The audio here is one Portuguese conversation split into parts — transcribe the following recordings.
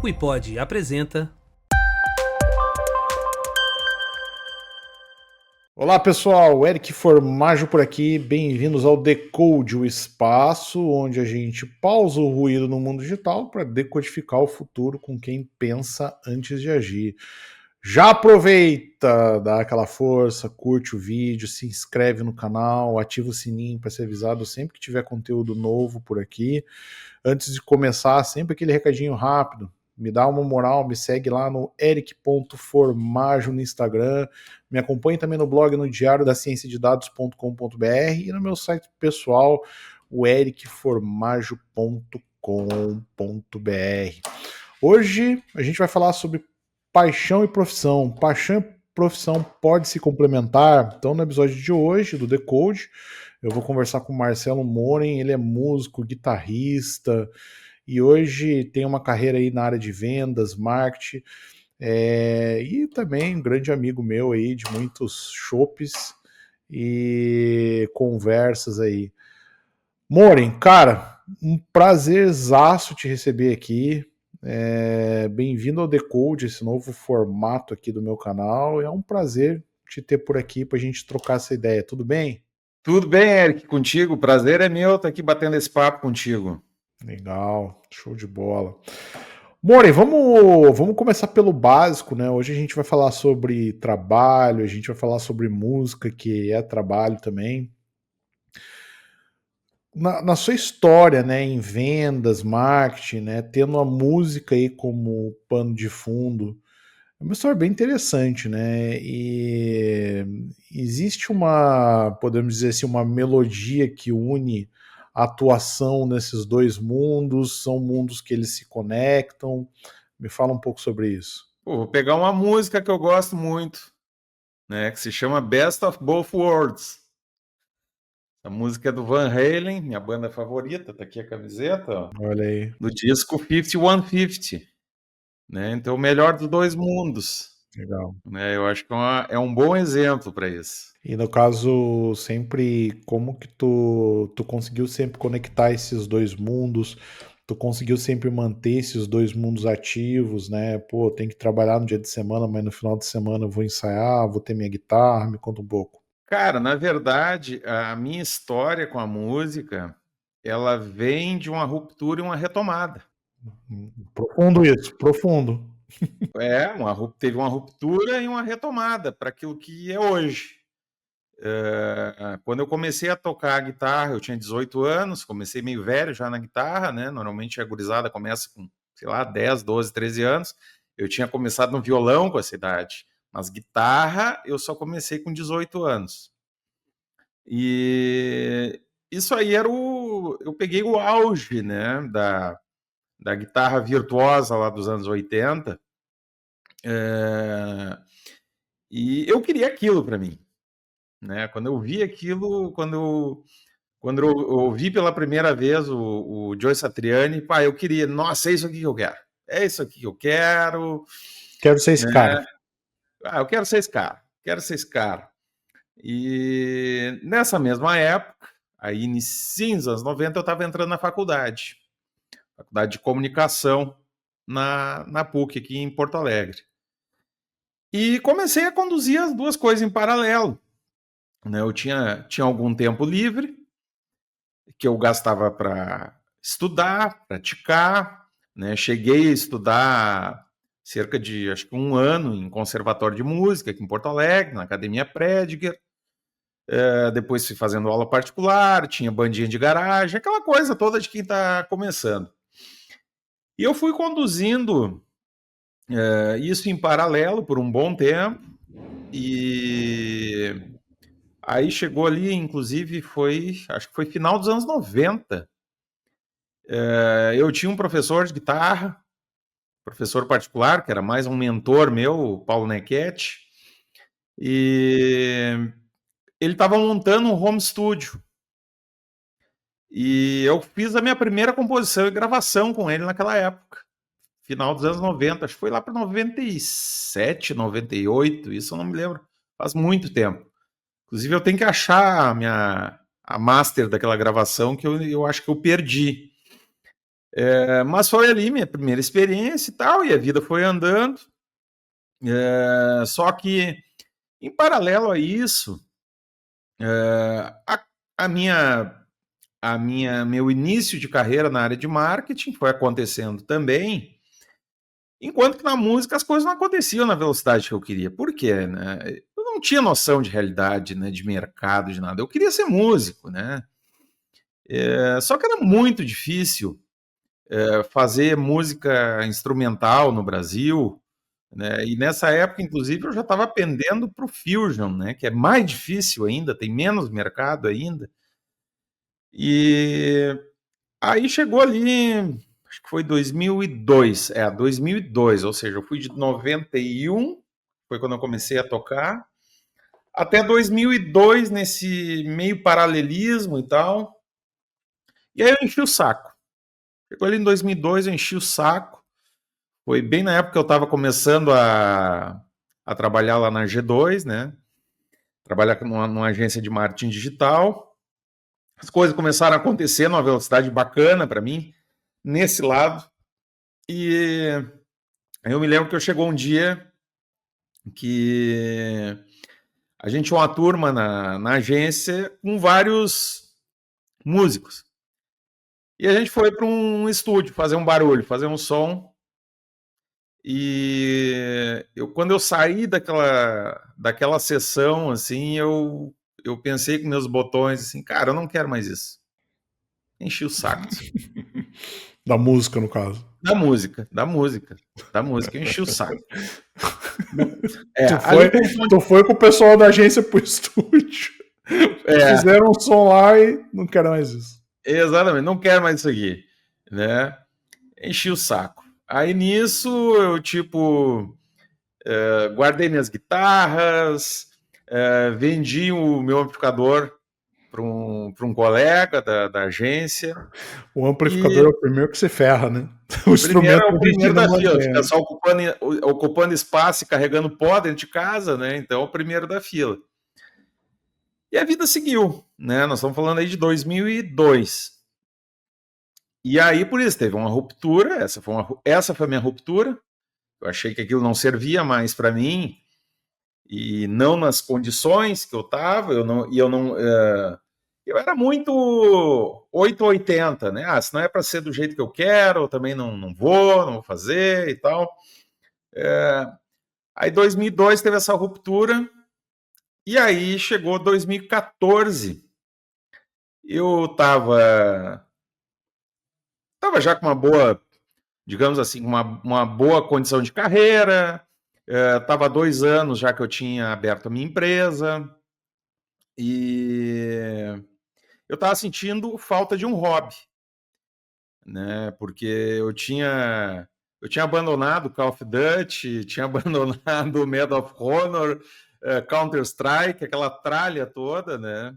Wipod apresenta. Olá pessoal, Eric Formaggio por aqui, bem-vindos ao Decode, o espaço onde a gente pausa o ruído no mundo digital para decodificar o futuro com quem pensa antes de agir. Já aproveita, dá aquela força, curte o vídeo, se inscreve no canal, ativa o sininho para ser avisado sempre que tiver conteúdo novo por aqui. Antes de começar, sempre aquele recadinho rápido. Me dá uma moral, me segue lá no eric.formaggio no Instagram, me acompanhe também no blog no diariodaciênciadedados.com.br e no meu site pessoal, o ericformaggio.com.br. Hoje a gente vai falar sobre paixão e profissão. Paixão e profissão pode se complementar. Então no episódio de hoje do Decode, eu vou conversar com o Marcelo Moren, ele é músico, guitarrista, e hoje tem uma carreira aí na área de vendas, marketing, e também um grande amigo meu aí de muitos chopes e conversas aí. Moren, cara, um prazerzaço te receber aqui. Bem-vindo ao Decode, esse novo formato aqui do meu canal. É um prazer te ter por aqui para a gente trocar essa ideia. Tudo bem? Tudo bem, Eric, contigo? Prazer é meu estar aqui batendo esse papo contigo. Legal, show de bola. More, vamos começar pelo básico, né? Hoje a gente vai falar sobre trabalho, a gente vai falar sobre música, que é trabalho também. Na sua história, né, em vendas, marketing, né, tendo a música aí como pano de fundo, é uma história bem interessante, né? E existe uma, podemos dizer assim, uma melodia que une a atuação nesses dois mundos, são mundos que eles se conectam. Me fala um pouco sobre isso. Vou pegar uma música que eu gosto muito, né, que se chama Best of Both Worlds. A música é do Van Halen, minha banda favorita, tá aqui a camiseta, ó, Olha aí. do disco 5150, né? Então, o melhor dos dois mundos. Legal. Né? Eu acho que é um bom exemplo para isso. E no caso, sempre, como que tu conseguiu sempre conectar esses dois mundos? Tu conseguiu sempre manter esses dois mundos ativos, né? Pô, tem que trabalhar no dia de semana, mas no final de semana eu vou ensaiar, vou ter minha guitarra, me conta um pouco. Cara, na verdade, a minha história com a música, ela vem de uma ruptura e uma retomada. Profundo isso, profundo. Teve uma ruptura e uma retomada para aquilo que é hoje. Quando eu comecei a tocar guitarra, eu tinha 18 anos, comecei meio velho já na guitarra, né? Normalmente a gurizada começa com, sei lá, 10, 12, 13 anos. Eu tinha começado no violão com essa idade, mas guitarra eu só comecei com 18 anos. E isso aí eu peguei o auge, né, da guitarra virtuosa lá dos anos 80. E eu queria aquilo para mim, né? Quando eu vi aquilo, quando eu ouvi pela primeira vez o Joe Satriani, pá, eu queria, nossa, é isso aqui que eu quero. É isso aqui que eu quero. Quero ser esse cara. Eu quero ser esse cara. Quero ser esse cara. E nessa mesma época, aí início dos anos 90, eu estava entrando na faculdade de comunicação na PUC, aqui em Porto Alegre. E comecei a conduzir as duas coisas em paralelo. Né? Eu tinha algum tempo livre, que eu gastava para estudar, praticar, né? Cheguei a estudar cerca de, acho que 1 ano em conservatório de música aqui em Porto Alegre, na Academia Prediger. Depois fui fazendo aula particular, tinha bandinha de garagem, aquela coisa toda de quem está começando. E eu fui conduzindo isso em paralelo por um bom tempo, e aí chegou ali, inclusive, acho que foi final dos anos 90. Eu tinha um professor de guitarra, professor particular, que era mais um mentor meu, o Paulo Nechetti, e ele estava montando um home studio. E eu fiz a minha primeira composição e gravação com ele naquela época, final dos anos 90, acho que foi lá para 97, 98, isso eu não me lembro, faz muito tempo. Inclusive eu tenho que achar a master daquela gravação, que eu acho que eu perdi. Mas foi ali minha primeira experiência e tal, e a vida foi andando. Só que, em paralelo a isso, a, a minha meu início de carreira na área de marketing foi acontecendo também, enquanto que na música as coisas não aconteciam na velocidade que eu queria. Por quê, né? Eu não tinha noção de realidade, né, de mercado, de nada. Eu queria ser músico, né? Só que era muito difícil fazer música instrumental no Brasil, né? E nessa época, inclusive, eu já estava pendendo para o Fusion, né? Que é mais difícil ainda, tem menos mercado ainda. E aí chegou ali, acho que foi 2002, 2002, ou seja, eu fui de 91, foi quando eu comecei a tocar, até 2002 nesse meio paralelismo e tal, e aí eu enchi o saco. Chegou ali em 2002, eu enchi o saco, foi bem na época que eu estava começando a trabalhar lá na G2, né, trabalhar numa agência de marketing digital, as coisas começaram a acontecer numa velocidade bacana para mim, nesse lado, e eu me lembro que eu chegou um dia que a gente tinha uma turma na agência com vários músicos. E a gente foi para um estúdio fazer um barulho, fazer um som. E quando eu saí daquela sessão, assim, eu pensei com meus botões, assim, cara, eu não quero mais isso. Enchi o saco disso. Da música, no caso. Da música, da música, da música, eu enchi o saco. Tu Ali foi, tem um ponto. tu foi com o pessoal da agência pro estúdio. Fizeram um som lá e não quero mais isso. Exatamente, não quero mais isso aqui, né? Enchi o saco. Aí nisso eu, tipo, guardei minhas guitarras, vendi o meu amplificador para um colega da agência. O amplificador E é o primeiro que se ferra, né? O primeiro instrumento é a o gente primeiro não da fila, mantém. fica só ocupando espaço e carregando pó dentro de casa, né? Então é o primeiro da fila. E a vida seguiu, né? Nós estamos falando aí de 2002. E aí, por isso, teve uma ruptura. Essa foi a minha ruptura. Eu achei que aquilo não servia mais para mim e não nas condições que eu estava. Eu era muito 880, né? Se não é para ser do jeito que eu quero, eu também não vou fazer e tal. Aí 2002 teve essa ruptura e aí chegou 2014. Eu tava já com uma boa, digamos assim, uma boa condição de carreira. Estava 2 anos já que eu tinha aberto a minha empresa e eu estava sentindo falta de um hobby, né? Porque eu tinha abandonado Call of Duty, tinha abandonado o Medal of Honor, Counter-Strike, aquela tralha toda, né?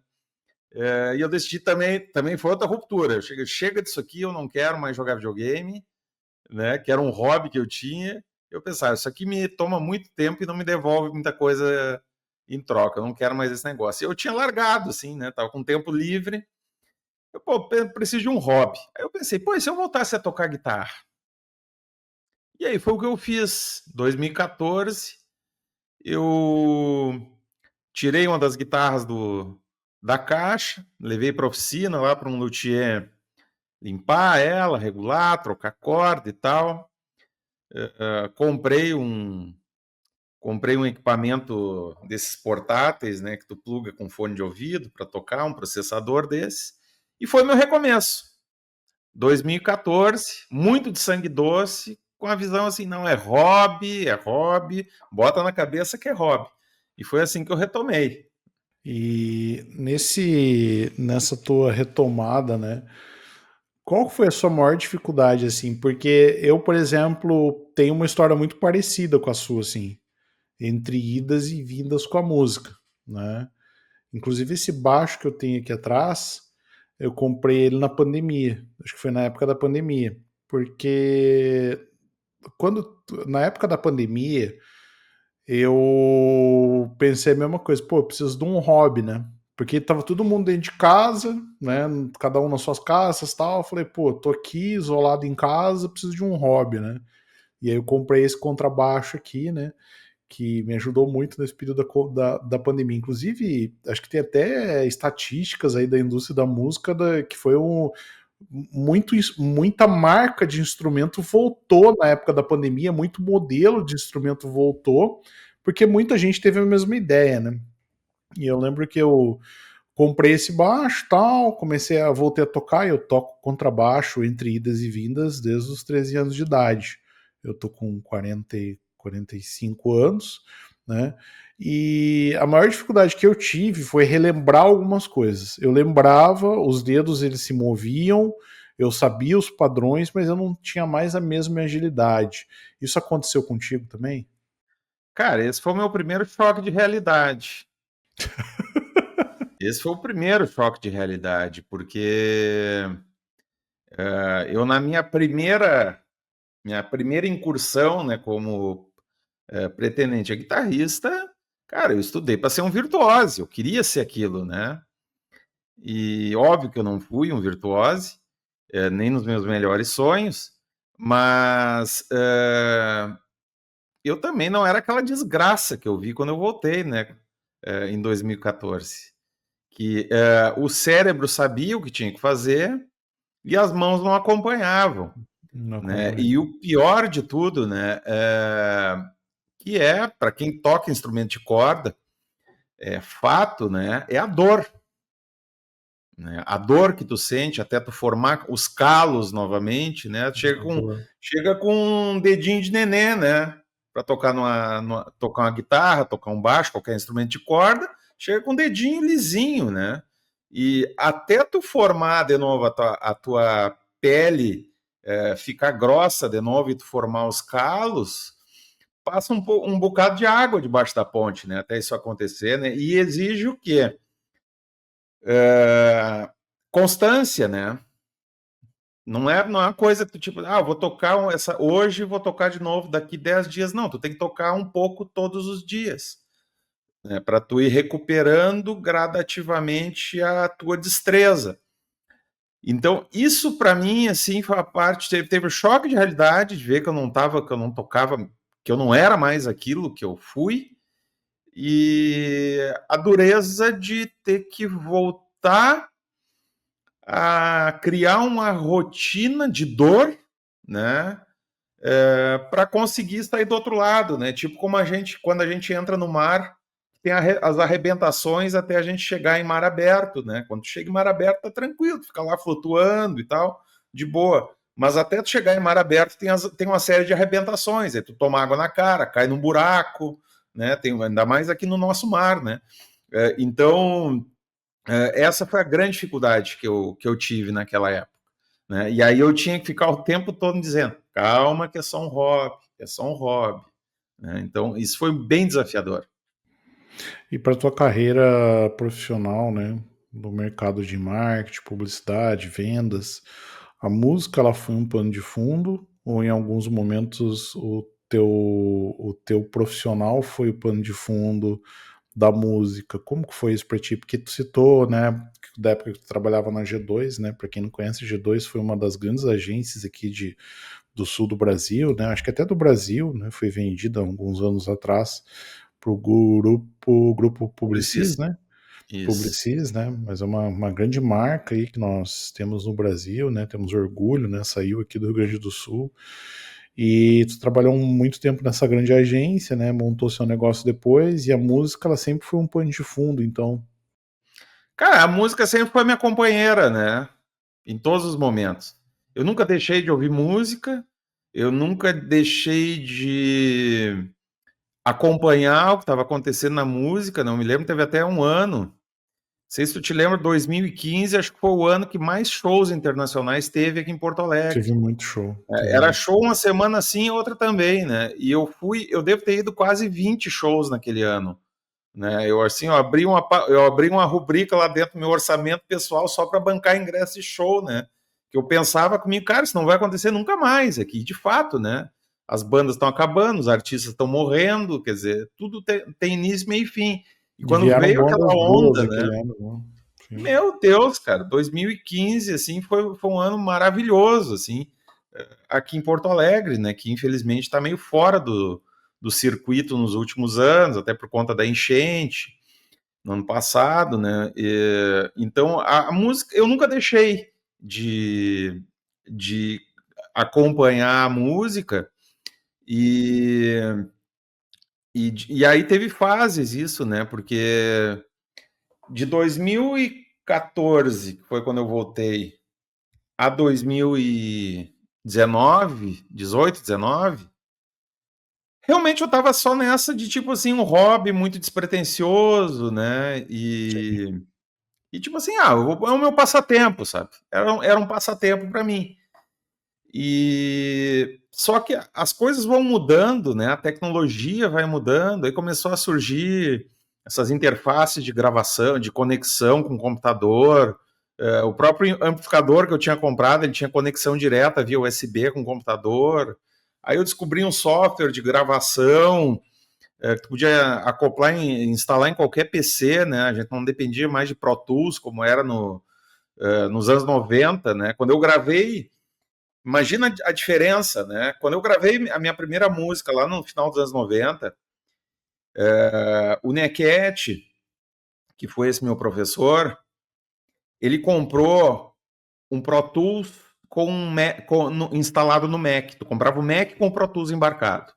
E eu decidi também foi outra ruptura. Chega disso aqui, eu não quero mais jogar videogame, né? Que era um hobby que eu tinha. Eu pensava, isso aqui me toma muito tempo e não me devolve muita coisa em troca. Eu não quero mais esse negócio. Eu tinha largado, assim, né? Tava com tempo livre. Preciso de um hobby. Aí eu pensei, e se eu voltasse a tocar guitarra? E aí foi o que eu fiz. 2014, eu tirei uma das guitarras da caixa, levei para a oficina lá para um luthier limpar ela, regular, trocar corda e tal. Comprei um equipamento desses portáteis, né, que tu pluga com fone de ouvido para tocar, um processador desse, e foi meu recomeço. 2014, muito de sangue doce, com a visão assim, não, é hobby, bota na cabeça que é hobby. E foi assim que eu retomei. E nessa tua retomada, né? Qual foi a sua maior dificuldade, assim? Porque eu, por exemplo, tenho uma história muito parecida com a sua, assim, entre idas e vindas com a música, né? Inclusive esse baixo que eu tenho aqui atrás, eu comprei ele na pandemia. Acho que foi na época da pandemia, porque na época da pandemia eu pensei a mesma coisa, pô, eu preciso de um hobby, né? Porque tava todo mundo dentro de casa, né? Cada um nas suas casas e tal. Eu falei, pô, tô aqui isolado em casa, preciso de um hobby, né? E aí eu comprei esse contrabaixo aqui, né? Que me ajudou muito nesse período da pandemia. Inclusive, acho que tem até estatísticas aí da indústria da música que foi muita marca de instrumento voltou na época da pandemia, muito modelo de instrumento voltou, porque muita gente teve a mesma ideia, né? E eu lembro que eu comprei esse baixo, tal, voltei a tocar, eu toco contrabaixo entre idas e vindas desde os 13 anos de idade. Eu tô com 45 anos, né? E a maior dificuldade que eu tive foi relembrar algumas coisas. Eu lembrava, os dedos eles se moviam, eu sabia os padrões, mas eu não tinha mais a mesma agilidade. Isso aconteceu contigo também? Cara, esse foi o meu primeiro choque de realidade. Esse foi o primeiro choque de realidade, porque eu na minha primeira incursão, né, como pretendente a guitarrista, cara, eu estudei para ser um virtuose, eu queria ser aquilo, né? E óbvio que eu não fui um virtuose, nem nos meus melhores sonhos, mas eu também não era aquela desgraça que eu vi quando eu voltei, né, em 2014. Que o cérebro sabia o que tinha que fazer e as mãos não acompanhavam, Não né? acompanhei. E o pior de tudo, né, que para quem toca instrumento de corda, fato, né, é a dor. Né? A dor que tu sente até tu formar os calos novamente, né? Chega com um dedinho de nenê, né? Para tocar tocar uma guitarra, tocar um baixo, qualquer instrumento de corda, chega com um dedinho lisinho, né? E até tu formar de novo a tua pele ficar grossa de novo e tu formar os calos, passa um bocado de água debaixo da ponte, né? Até isso acontecer, né? E exige o quê? Constância, né? Não é uma coisa que tu tipo, vou tocar essa hoje, vou tocar de novo daqui 10 dias. Não, tu tem que tocar um pouco todos os dias, né? Para tu ir recuperando gradativamente a tua destreza. Então, isso para mim, assim, foi a parte. Teve o choque de realidade de ver que eu não tava, que eu não tocava, que eu não era mais aquilo que eu fui, e a dureza de ter que voltar a criar uma rotina de dor, né? Para conseguir sair do outro lado, né? Tipo como quando a gente entra no mar, tem as arrebentações até a gente chegar em mar aberto, né? Quando tu chega em mar aberto, tá tranquilo, tu fica lá flutuando e tal, de boa. Mas até tu chegar em mar aberto tem uma série de arrebentações, aí tu toma água na cara, cai num buraco, né? Ainda mais aqui no nosso mar, né? Então, essa foi a grande dificuldade que eu tive naquela época. Né? E aí eu tinha que ficar o tempo todo dizendo, calma que é só um hobby, é só um hobby. Né? Então isso foi bem desafiador. E para tua carreira profissional, né, no mercado de marketing, publicidade, vendas, a música ela foi um pano de fundo ou em alguns momentos o teu profissional foi o pano de fundo da música? Como que foi isso para ti? Porque tu citou, né, da época que tu trabalhava na G2, né? Para quem não conhece, a G2 foi uma das grandes agências aqui do sul do Brasil, né? Acho que até do Brasil, né? Foi vendida há alguns anos atrás para o grupo Publicis, Publicista. né? Isso. Publicis, né? Mas é uma grande marca aí que nós temos no Brasil, né? Temos orgulho, né? Saiu aqui do Rio Grande do Sul. E tu trabalhou muito tempo nessa grande agência, né? Montou seu negócio depois e a música ela sempre foi um pano de fundo, então. Cara, a música sempre foi minha companheira, né? Em todos os momentos. Eu nunca deixei de ouvir música, eu nunca deixei de acompanhar o que estava acontecendo na música, não me lembro, teve até um ano. Não sei se tu te lembra, 2015, acho que foi o ano que mais shows internacionais teve aqui em Porto Alegre. Teve muito show. Teve Era muito. show uma semana sim e outra também, né? E eu devo ter ido quase 20 shows naquele ano, né? Eu abri uma rubrica lá dentro do meu orçamento pessoal só para bancar ingresso de show, né? Que eu pensava comigo, cara, isso não vai acontecer nunca mais aqui, de fato, né? As bandas estão acabando, os artistas estão morrendo, quer dizer, tudo tem início, meio e fim. E E quando vieram veio aquela bandas boas onda, né? aquele ano, né? Sim. Meu Deus, cara, 2015, assim, foi um ano maravilhoso, assim, aqui em Porto Alegre, né, que infelizmente está meio fora do circuito nos últimos anos, até por conta da enchente, no ano passado, né, então a música, eu nunca deixei de acompanhar a música, e, e aí teve fases isso, né, porque de 2014, que foi quando eu voltei, a 2019, 18, 19, realmente eu tava só nessa de tipo assim, um hobby muito despretensioso, né? Sim. E tipo assim, é o meu passatempo, sabe? Era um passatempo para mim. E só que as coisas vão mudando, né? A tecnologia vai mudando, aí começou a surgir essas interfaces de gravação, de conexão com o computador. O próprio amplificador que eu tinha comprado, ele tinha conexão direta via USB com o computador. Aí eu descobri um software de gravação que tu podia acoplar e instalar em qualquer PC, né? A gente não dependia mais de Pro Tools, como era nos anos 90, né? Quando eu gravei, imagina a diferença, né? Quando eu gravei a minha primeira música lá no final dos anos 90, o Nequete, que foi esse meu professor, ele comprou um Pro Tools instalado no Mac. Tu comprava o Mac com o Pro Tools embarcado.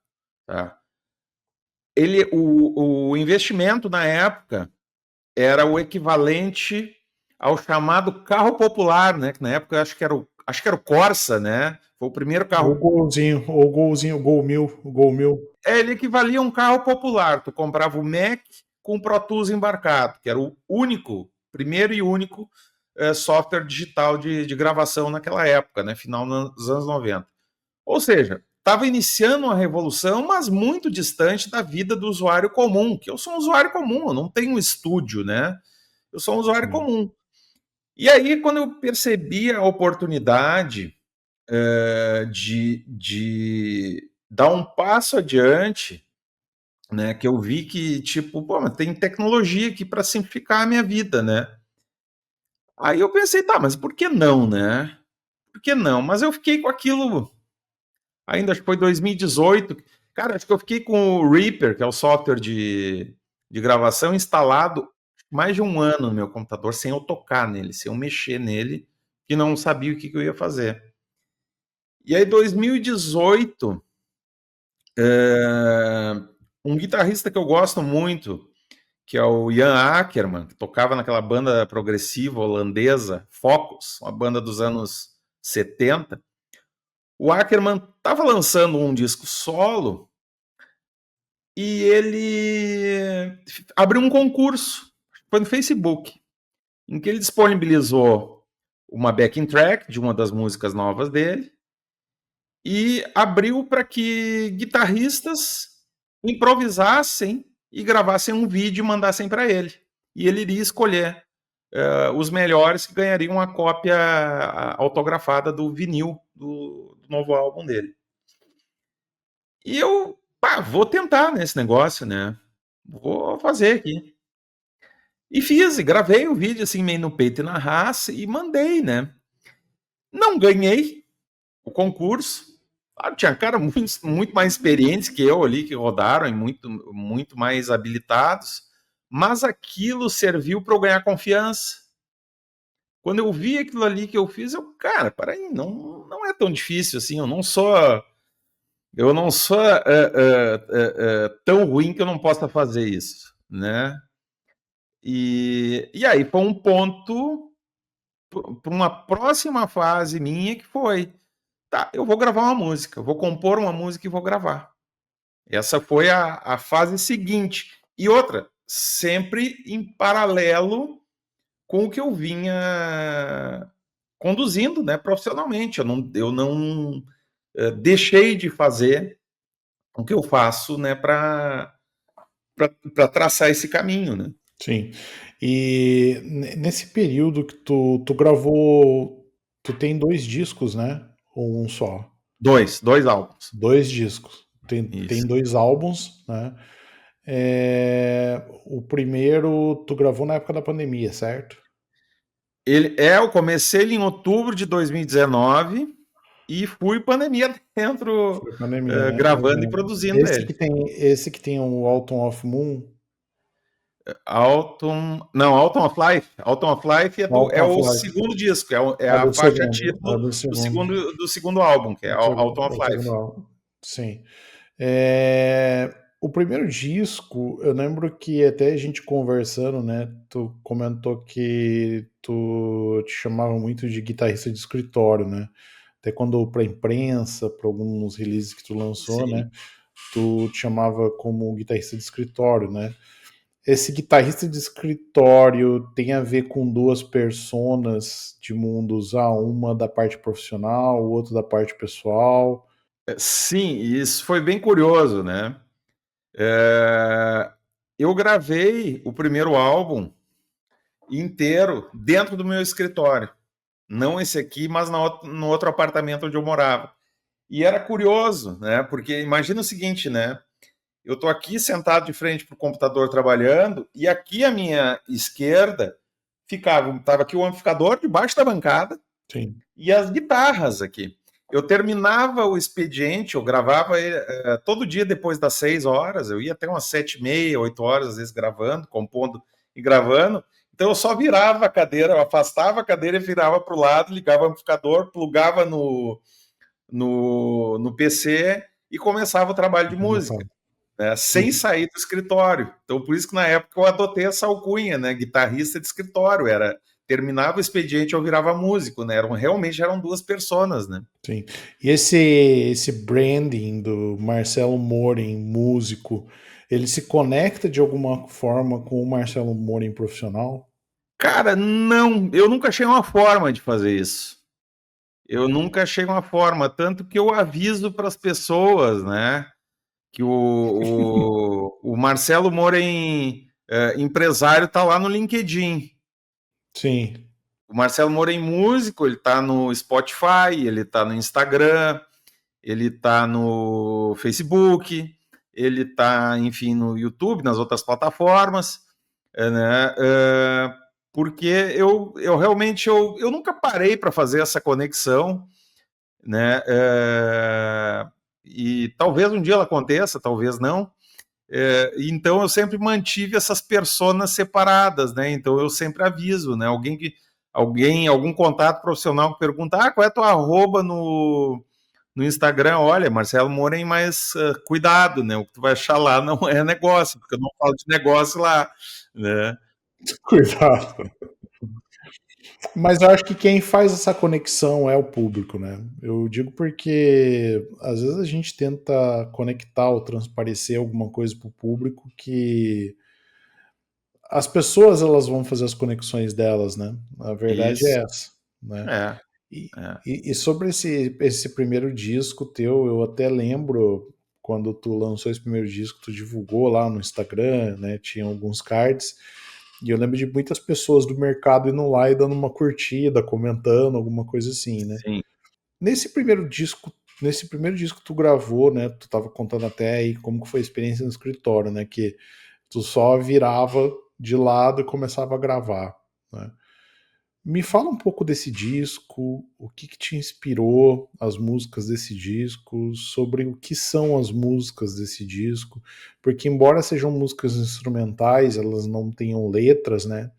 Tá? O investimento na época era o equivalente ao chamado carro popular, né? Que na época eu acho que era o Corsa, né? Foi o primeiro Ou carro. o golzinho, o Gol 1000. Ele equivalia a um carro popular. Tu comprava o Mac com o Pro Tools embarcado, que era o único, primeiro e único software digital de gravação naquela época, né? Final dos anos 90. Ou seja, estava iniciando uma revolução, mas muito distante da vida do usuário comum, que eu sou um usuário comum, eu não tenho um estúdio, né? Eu sou um usuário Sim. comum. E aí, quando eu percebi a oportunidade de dar um passo adiante, né, que eu vi que, tipo, pô, mas tem tecnologia aqui para simplificar a minha vida, né? Aí eu pensei, tá, mas por que não, né? Por que não? Mas eu fiquei com aquilo, ainda acho que foi 2018. Cara, acho que eu fiquei com o Reaper, que é o software de gravação, instalado mais de um ano no meu computador, sem eu tocar nele, sem eu mexer nele, que não sabia o que eu ia fazer. E aí, 2018, um guitarrista que eu gosto muito, que é o Jan Ackerman, que tocava naquela banda progressiva holandesa, Focus, uma banda dos anos 70. O Ackerman estava lançando um disco solo e ele abriu um concurso, foi no Facebook, em que ele disponibilizou uma backing track de uma das músicas novas dele e abriu para que guitarristas improvisassem e gravassem um vídeo e mandassem para ele. E ele iria escolher os melhores que ganhariam a cópia autografada do vinil do novo álbum dele. E eu, vou tentar nesse negócio, né? Vou fazer aqui. E fiz, e gravei o vídeo assim, meio no peito e na raça, e mandei, né? Não ganhei o concurso. Tinha cara muito mais experientes que eu ali, que rodaram, e muito mais habilitados. Mas aquilo serviu para eu ganhar confiança. Quando eu vi aquilo ali que eu fiz, cara, peraí, não é tão difícil assim, eu não sou tão ruim que eu não possa fazer isso, né? E aí foi um ponto para uma próxima fase minha que foi, tá, eu vou gravar uma música, vou compor uma música e vou gravar. Essa foi a fase seguinte. E outra, sempre em paralelo com o que eu vinha conduzindo, né, profissionalmente. Eu não deixei de fazer o que eu faço, né, para traçar esse caminho, né? Sim. E nesse período que tu gravou, tu tem 2 discos, né? Ou um só? Dois álbuns. 2 discos. Tem Isso. 2 álbuns, né? O primeiro tu gravou na época da pandemia, certo? Eu comecei ele em outubro de 2019 e fui pandemia dentro, Foi pandemia, né? Eu gravando e lembro. produzindo ele. Esse que tem o Autumn of Moon, Autumn of Life. Autumn of Life é Autumn of o Life, segundo disco, é é a do faixa segundo, é título do segundo, do segundo álbum, que é Autumn é of o segundo Life. álbum. Sim. O primeiro disco, eu lembro que até a gente conversando, né? Tu comentou que tu te chamava muito de guitarrista de escritório, né? Até quando para imprensa, para alguns releases que tu lançou, Sim. né? Tu te chamava como guitarrista de escritório, né? Esse guitarrista de escritório tem a ver com duas personas de mundos, uma da parte profissional, o outro da parte pessoal. Sim, isso foi bem curioso, né? Eu gravei o primeiro álbum inteiro dentro do meu escritório. Não esse aqui, mas no outro apartamento onde eu morava. E era curioso, né? Porque imagina o seguinte, né? Eu estou aqui sentado de frente para o computador trabalhando e aqui à minha esquerda estava aqui o amplificador debaixo da bancada Sim. e as guitarras aqui. Eu terminava o expediente, eu gravava todo dia depois das 6 horas, eu ia até umas 7h30, 8 horas, às vezes gravando, compondo e gravando. Então eu só virava a cadeira, eu afastava a cadeira e virava para o lado, ligava o amplificador, plugava no PC e começava o trabalho de música, né, sem Sim. sair do escritório. Então, por isso que na época eu adotei essa alcunha, né, guitarrista de escritório. Terminava o expediente, eu virava músico, né? Realmente eram duas personas, né? Sim. E esse branding do Marcelo Morin, músico, ele se conecta de alguma forma com o Marcelo Morin profissional? Cara, não, eu nunca achei uma forma de fazer isso. Eu nunca achei uma forma, tanto que eu aviso para as pessoas, né? Que o Marcelo Morin, empresário, tá lá no LinkedIn. Sim. O Marcelo Moura é músico, ele tá no Spotify, ele tá no Instagram, ele tá no Facebook, ele tá, enfim, no YouTube, nas outras plataformas, né? Porque eu realmente eu nunca parei para fazer essa conexão, né? E talvez um dia ela aconteça, talvez não. Então eu sempre mantive essas personas separadas, né? Então eu sempre aviso, né? Algum contato profissional que pergunta, qual é a tua arroba no Instagram? Olha, Marcelo Moura, mas cuidado, né? O que tu vai achar lá não é negócio, porque eu não falo de negócio lá, né? Cuidado. Mas eu acho que quem faz essa conexão é o público, né? Eu digo porque às vezes a gente tenta conectar ou transparecer alguma coisa para o público que as pessoas elas vão fazer as conexões delas, né? A verdade Isso, é essa, né? é, E, é. e sobre esse primeiro disco teu, eu até lembro quando tu lançou esse primeiro disco, tu divulgou lá no Instagram, né? Tinha alguns cards. E eu lembro de muitas pessoas do mercado indo lá e dando uma curtida, comentando, alguma coisa assim, né? Sim, Nesse primeiro disco, nesse primeiro disco que tu gravou, né? Tu tava contando até aí como que foi a experiência no escritório, né? Que tu só virava de lado e começava a gravar, né? Me fala um pouco desse disco, o que, que te inspirou as músicas desse disco, sobre o que são as músicas desse disco, porque embora sejam músicas instrumentais, elas não tenham letras, né?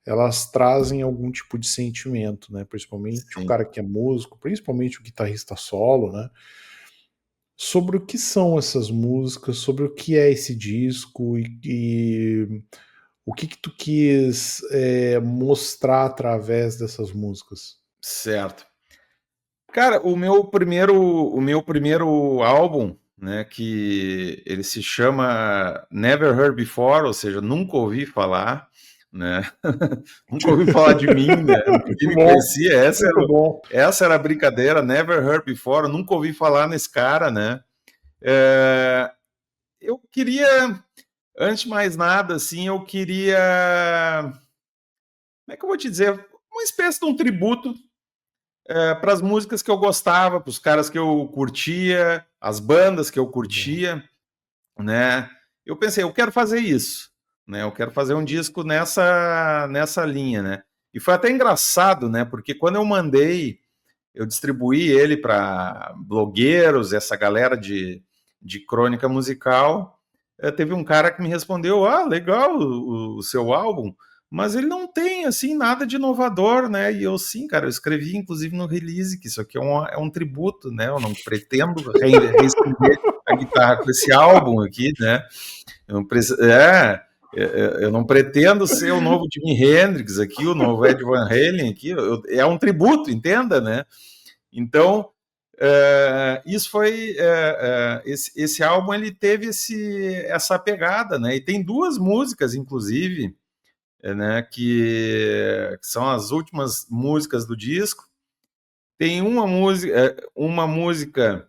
Elas trazem algum tipo de sentimento, né? Principalmente o sim. cara que é músico, principalmente o guitarrista solo, né? Sobre o que são essas músicas, sobre o que é esse disco e o que que tu quis mostrar através dessas músicas? Certo. Cara, o meu primeiro álbum, né, que ele se chama Never Heard Before, ou seja, nunca ouvi falar, né? Nunca ouvi falar de mim, né? Ninguém Muito me bom, conhecia. muito bom. Essa era a brincadeira, Never Heard Before, nunca ouvi falar nesse cara, né? É, eu queria, antes de mais nada, assim, eu queria, como é que eu vou te dizer, uma espécie de um tributo para as músicas que eu gostava, para os caras que eu curtia, as bandas que eu Legal. curtia, né? eu pensei, eu quero fazer isso, né? Eu quero fazer um disco nessa linha, né? E foi até engraçado, né? Porque quando eu distribuí ele para blogueiros, essa galera de crônica musical, teve um cara que me respondeu, legal o seu álbum, mas ele não tem, assim, nada de inovador, né? E eu, sim, cara, eu escrevi, inclusive, no release, que isso aqui é um tributo, né? Eu não pretendo reescrever a guitarra com esse álbum aqui, né? Eu não pretendo ser o novo Jimi Hendrix aqui, o novo Ed Van Halen aqui, é um tributo, entenda, né? Então, isso foi esse álbum, ele teve essa pegada, né? E tem duas músicas, inclusive, né, que são as últimas músicas do disco. Tem uma música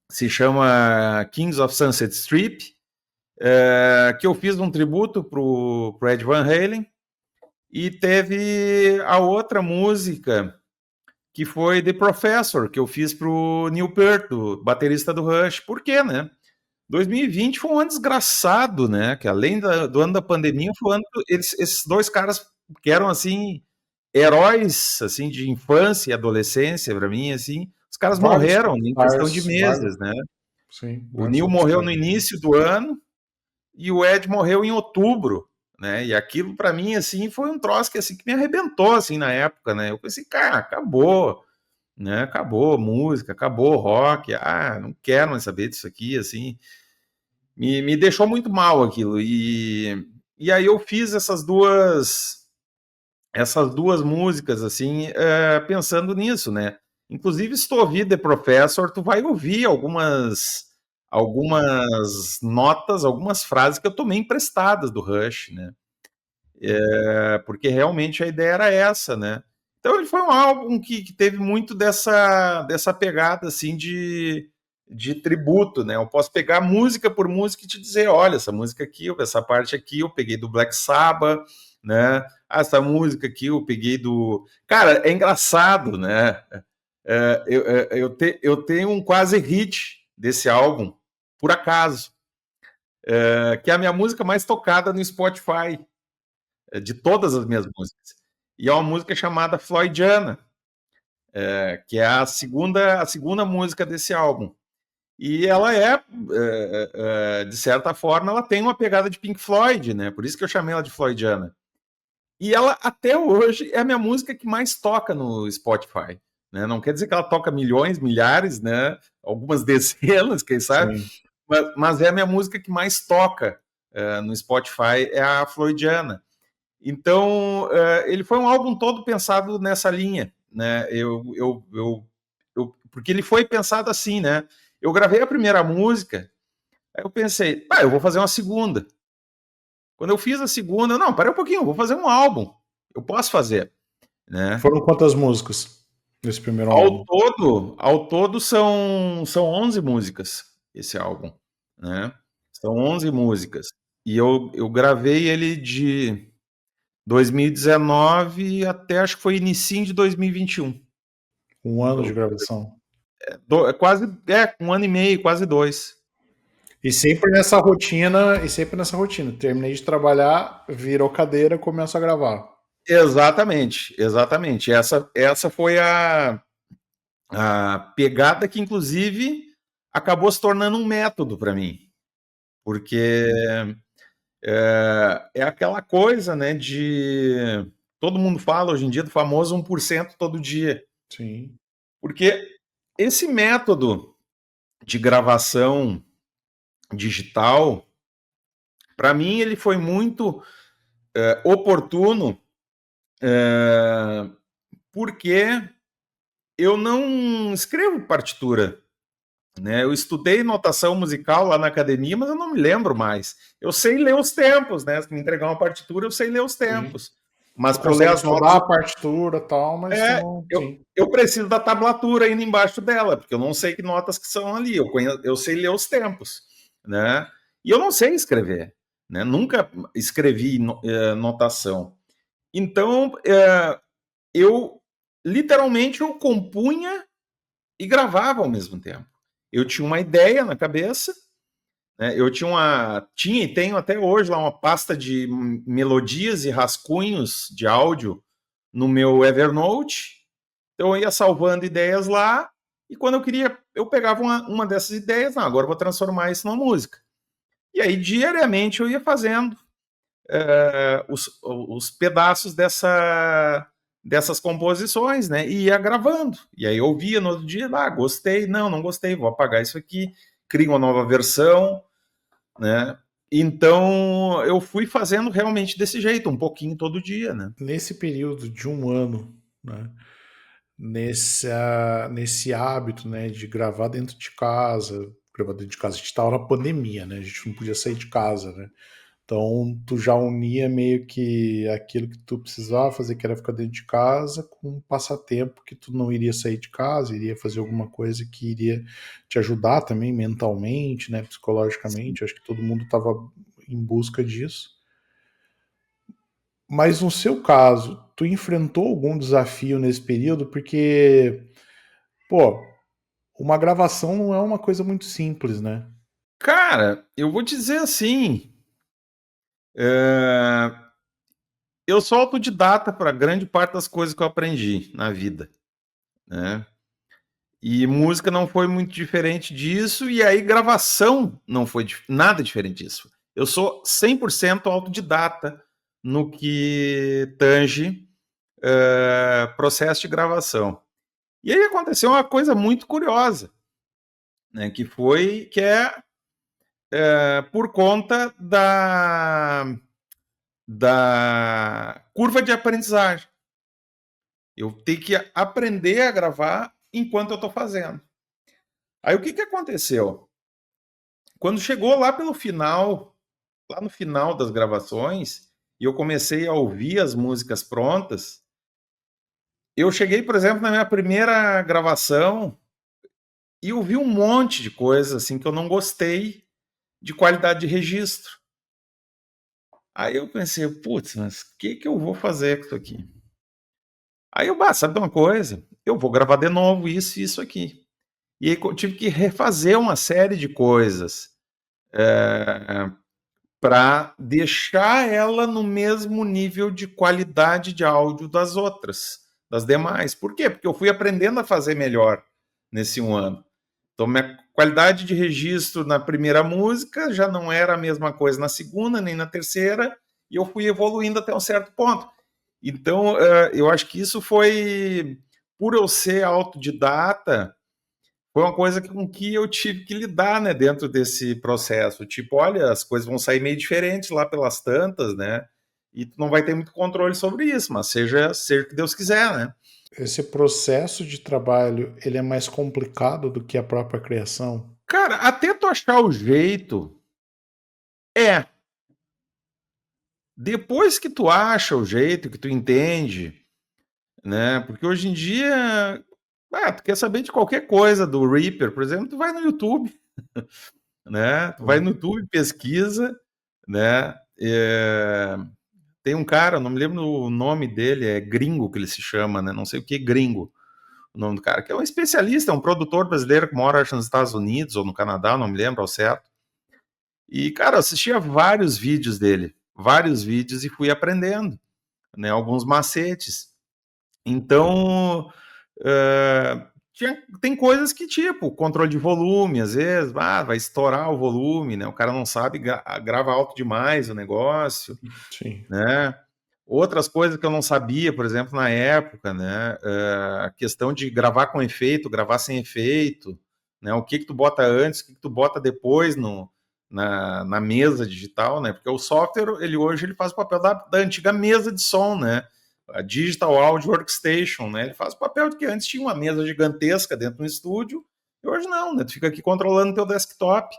que se chama Kings of Sunset Strip, que eu fiz um tributo pro Ed Van Halen, e teve a outra música que foi The Professor, que eu fiz pro Neil Peart, baterista do Rush. Por quê, né? 2020 foi um ano desgraçado, né? Que além do ano da pandemia, foi um ano que esses dois caras que eram, assim, heróis, assim, de infância e adolescência, para mim, assim, os caras Vários morreram em questão de superstars, meses, né? sim, O vários Neil morreu superstars. no início do ano e o Ed morreu em outubro, né? E aquilo para mim, assim, foi um troço que, assim, que me arrebentou, assim, na época, né? Eu pensei, cara, acabou, né? Acabou música, acabou rock, não quero mais saber disso aqui, assim. Me deixou muito mal aquilo. E aí eu fiz essas duas músicas, assim, pensando nisso, né? Inclusive, se tu ouvir The Professor, tu vai ouvir algumas notas, algumas frases que eu tomei emprestadas do Rush, né? Porque realmente a ideia era essa, né? Então ele foi um álbum que teve muito dessa pegada, assim, de tributo, né? Eu posso pegar música por música e te dizer, olha, essa música aqui, essa parte aqui eu peguei do Black Sabbath, né? Essa música aqui eu peguei do... Cara, é engraçado, né? Eu tenho um quase hit desse álbum, por acaso, que é a minha música mais tocada no Spotify, de todas as minhas músicas. E é uma música chamada Floydiana, que é a segunda música desse álbum. E ela de certa forma, ela tem uma pegada de Pink Floyd, né? Por isso que eu chamei ela de Floydiana. E ela, até hoje, é a minha música que mais toca no Spotify. Né? Não quer dizer que ela toca milhões, milhares, né? Algumas dezenas, quem sabe? Sim. Mas é a minha música que mais toca no Spotify, é a Floydiana. Então, ele foi um álbum todo pensado nessa linha, né? Porque ele foi pensado assim, né? Eu gravei a primeira música, aí eu pensei, eu vou fazer uma segunda. Quando eu fiz a segunda, não, peraí um pouquinho, eu vou fazer um álbum. Eu posso fazer, né? Foram quantas músicas nesse primeiro Ao álbum? todo, ao todo são 11 músicas esse álbum, né? São 11 músicas. E eu gravei ele de 2019 até acho que foi inicinho de 2021. Um ano de gravação. Quase, um ano e meio, quase dois. E sempre nessa rotina. Terminei de trabalhar, virou cadeira, começo a gravar. Exatamente, exatamente. Essa foi a pegada que, inclusive, acabou se tornando um método para mim. Porque é aquela coisa, né, de... Todo mundo fala hoje em dia do famoso 1% todo dia. Sim. Porque esse método de gravação digital, para mim, ele foi muito oportuno, porque eu não escrevo partitura, né? Eu estudei notação musical lá na academia, mas eu não me lembro mais. Eu sei ler os tempos, né? Se me entregar uma partitura, eu sei ler os Sim. tempos. Mas Tu para eu ler consegue as estudar notas, a partitura e tal, mas tu não. eu, Sim. eu preciso da tablatura ainda embaixo dela, porque eu não sei que notas que são ali. Eu sei ler os tempos, né? E eu não sei escrever, né? Nunca escrevi notação. Então, eu literalmente eu compunha e gravava ao mesmo tempo. Eu tinha uma ideia na cabeça, né? Eu tinha e tenho até hoje lá uma pasta de melodias e rascunhos de áudio no meu Evernote. Então eu ia salvando ideias lá e quando eu queria, eu pegava uma dessas ideias, não, agora eu vou transformar isso numa música. E aí diariamente eu ia fazendo os pedaços dessas composições, né? E ia gravando. E aí eu ouvia no outro dia, gostei, não gostei, vou apagar isso aqui, crio uma nova versão, né? Então eu fui fazendo realmente desse jeito, um pouquinho todo dia, né? Nesse período de um ano, né? Nesse hábito, né, de gravar dentro de casa, gravar dentro de casa, a gente estava na pandemia, né? A gente não podia sair de casa, né? Então, tu já unia meio que aquilo que tu precisava fazer, que era ficar dentro de casa, com um passatempo que tu não iria sair de casa, iria fazer alguma coisa que iria te ajudar também mentalmente, né, Sim. psicologicamente. Acho que todo mundo estava em busca disso. Mas no seu caso, tu enfrentou algum desafio nesse período? Porque, pô, uma gravação não é uma coisa muito simples, né? Cara, eu vou dizer assim, é, eu sou autodidata para grande parte das coisas que eu aprendi na vida, né? E música não foi muito diferente disso, e aí gravação não foi nada diferente disso. Eu sou 100% autodidata no que tange processo de gravação. E aí aconteceu uma coisa muito curiosa, né, que é por conta da curva de aprendizagem. Eu tenho que aprender a gravar enquanto eu estou fazendo. Aí o que aconteceu? Quando chegou lá no final das gravações, e eu comecei a ouvir as músicas prontas, eu cheguei, por exemplo, na minha primeira gravação e ouvi um monte de coisas assim que eu não gostei de qualidade de registro. Aí eu pensei, putz, mas o que eu vou fazer com isso aqui? Aí sabe de uma coisa? Eu vou gravar de novo isso e isso aqui. E aí eu tive que refazer uma série de coisas para deixar ela no mesmo nível de qualidade de áudio das demais. Por quê? Porque eu fui aprendendo a fazer melhor nesse um ano. Então, minha qualidade de registro na primeira música já não era a mesma coisa na segunda, nem na terceira, e eu fui evoluindo até um certo ponto. Então, eu acho que isso foi, por eu ser autodidata, foi uma coisa com que eu tive que lidar, né, dentro desse processo. Tipo, olha, as coisas vão sair meio diferentes lá pelas tantas, né? E tu não vai ter muito controle sobre isso, mas seja o que Deus quiser, né? Esse processo de trabalho, ele é mais complicado do que a própria criação? Cara, até tu achar o jeito, é. Depois que tu acha o jeito, que tu entende, né? Porque hoje em dia, tu quer saber de qualquer coisa do Reaper, por exemplo, tu vai no YouTube, né? Tu vai no YouTube, pesquisa, né? Tem um cara, não me lembro o nome dele, é Gringo que ele se chama, né? Não sei o que Gringo, o nome do cara, que é um especialista, é um produtor brasileiro que mora acho, nos Estados Unidos ou no Canadá, não me lembro ao certo. E, cara, eu assistia vários vídeos dele, vários vídeos e fui aprendendo, né? Alguns macetes. Então, tem coisas que, tipo, controle de volume, às vezes, vai estourar o volume, né? O cara não sabe, grava alto demais o negócio, Sim. né? Outras coisas que eu não sabia, por exemplo, na época, né? A questão de gravar com efeito, gravar sem efeito, né? O que tu bota antes, o que tu bota depois na mesa digital, né? Porque o software, hoje ele faz o papel da antiga mesa de som, né? A Digital Audio Workstation, né? Ele faz o papel de que antes tinha uma mesa gigantesca dentro do estúdio, e hoje não, né? Tu fica aqui controlando teu desktop.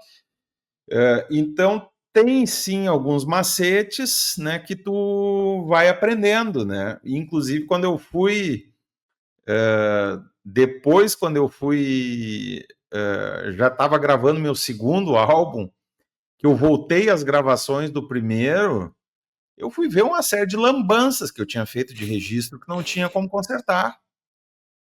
Então, tem sim alguns macetes, né, que tu vai aprendendo, né? Inclusive, depois quando eu fui, já estava gravando meu segundo álbum, que eu voltei às gravações do primeiro, eu fui ver uma série de lambanças que eu tinha feito de registro que não tinha como consertar.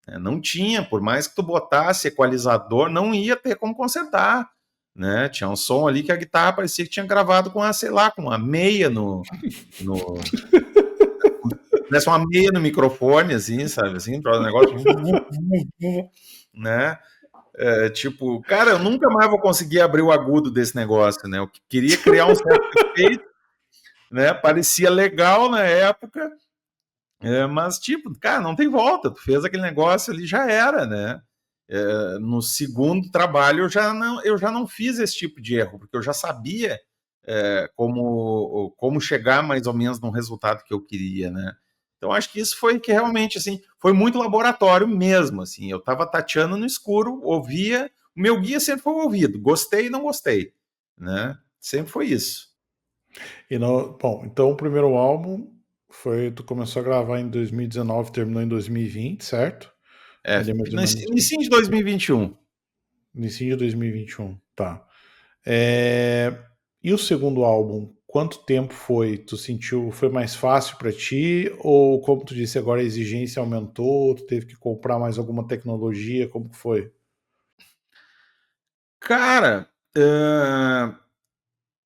Né? Não tinha, por mais que tu botasse equalizador, não ia ter como consertar. né? Tinha um som ali que a guitarra parecia que tinha gravado com sei lá, com uma meia no parece uma meia no microfone, assim, sabe? Assim, o negócio, né? Tipo, cara, eu nunca mais vou conseguir abrir o agudo desse negócio, né? Eu queria criar um certo efeito, né? Parecia legal na época, mas, tipo, cara, não tem volta. Tu fez aquele negócio ali, já era, né? No segundo trabalho eu já não fiz esse tipo de erro, porque eu já sabia como chegar mais ou menos no resultado que eu queria, né? Então acho que isso foi que realmente assim foi muito laboratório mesmo, assim. Eu estava tateando no escuro, ouvia, o meu guia sempre foi o ouvido, gostei e não gostei, né? Sempre foi isso. Bom, então o primeiro álbum foi, tu começou a gravar em 2019, terminou em 2020, certo? É, Ali mais ou menos início de 2021. início de 2021, tá. E o segundo álbum, quanto tempo foi? Tu sentiu, foi mais fácil para ti? Ou, como tu disse, agora a exigência aumentou, tu teve que comprar mais alguma tecnologia, como que foi? Cara,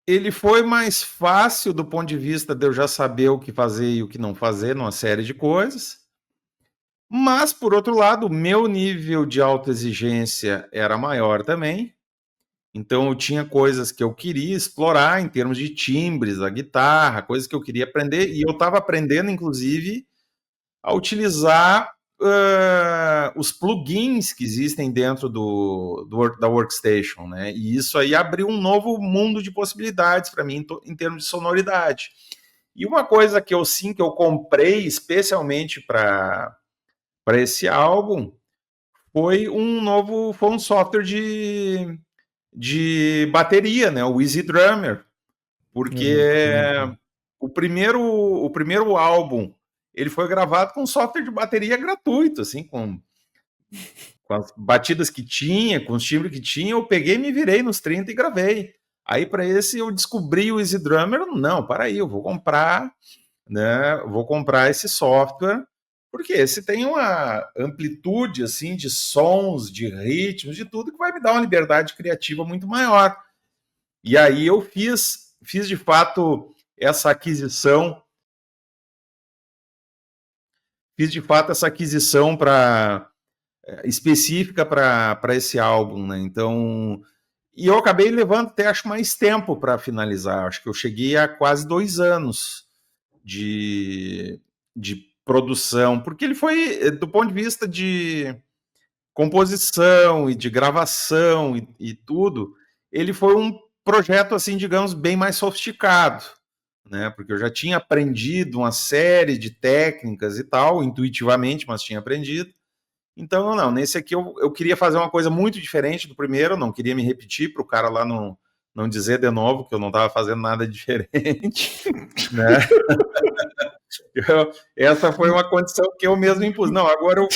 ele foi mais fácil do ponto de vista de eu já saber o que fazer e o que não fazer numa série de coisas. Mas, por outro lado, o meu nível de autoexigência era maior também. Então, eu tinha coisas que eu queria explorar em termos de timbres da guitarra, coisas que eu queria aprender, e eu estava aprendendo, inclusive, a utilizar os plugins que existem dentro da Workstation, né? E isso aí abriu um novo mundo de possibilidades para mim em termos de sonoridade. E uma coisa que eu sim que eu comprei especialmente para esse álbum foi um software de bateria, né? O Easy Drummer, porque Entendi. o primeiro álbum ele foi gravado com software de bateria gratuito, assim, com as batidas que tinha, com os timbres que tinha, eu peguei, me virei nos 30 e gravei. Aí para esse eu descobri o Easy Drummer, não, para aí, eu vou comprar, né? Vou comprar esse software, porque esse tem uma amplitude assim de sons, de ritmos, de tudo que vai me dar uma liberdade criativa muito maior. E aí eu fiz de fato essa aquisição, fiz de fato essa aquisição para específica para esse álbum, né? Então, e eu acabei levando até acho mais tempo para finalizar. Acho que eu cheguei a quase 2 anos de produção, porque ele foi, do ponto de vista de composição e de gravação e tudo, ele foi um projeto, assim, digamos, bem mais sofisticado, né? Porque eu já tinha aprendido uma série de técnicas e tal, intuitivamente, mas tinha aprendido. Então, não, nesse aqui eu queria fazer uma coisa muito diferente do primeiro, não queria me repetir para o cara lá não dizer de novo que eu não estava fazendo nada diferente, né? Essa foi uma condição que eu mesmo impus. Não, agora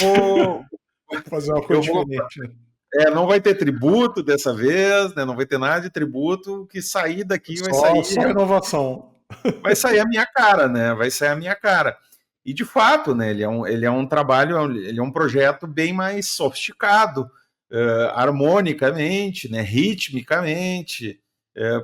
Fazer uma eu coisa vou, diferente, né? não vai ter tributo dessa vez, né? Não vai ter nada de tributo. O que sair daqui Só inovação. vai sair a minha cara, né? Vai sair a minha cara. E de fato, né? Ele é um trabalho, ele é um projeto bem mais sofisticado, harmonicamente, né? Ritmicamente,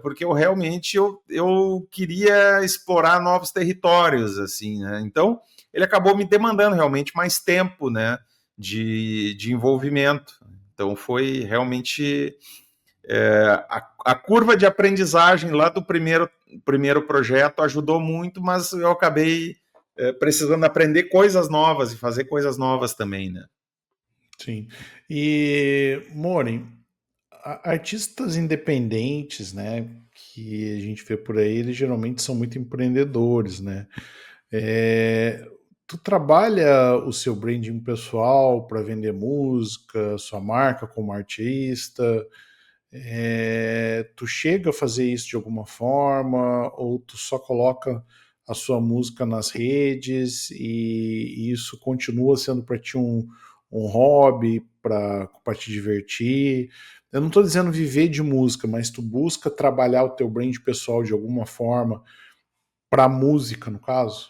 porque eu realmente eu queria explorar novos territórios, assim, né? Então ele acabou me demandando realmente mais tempo, né? De envolvimento. Então foi realmente a curva de aprendizagem lá do primeiro projeto ajudou muito, mas eu acabei precisando aprender coisas novas e fazer coisas novas também, né? Sim. E, Moren, artistas independentes, né, que a gente vê por aí, eles geralmente são muito empreendedores, né? Tu trabalha o seu branding pessoal para vender música, sua marca como artista? Tu chega a fazer isso de alguma forma ou tu só coloca a sua música nas redes e isso continua sendo para ti um hobby para te divertir? Eu não estou dizendo viver de música, mas tu busca trabalhar o teu brand pessoal de alguma forma para música, no caso?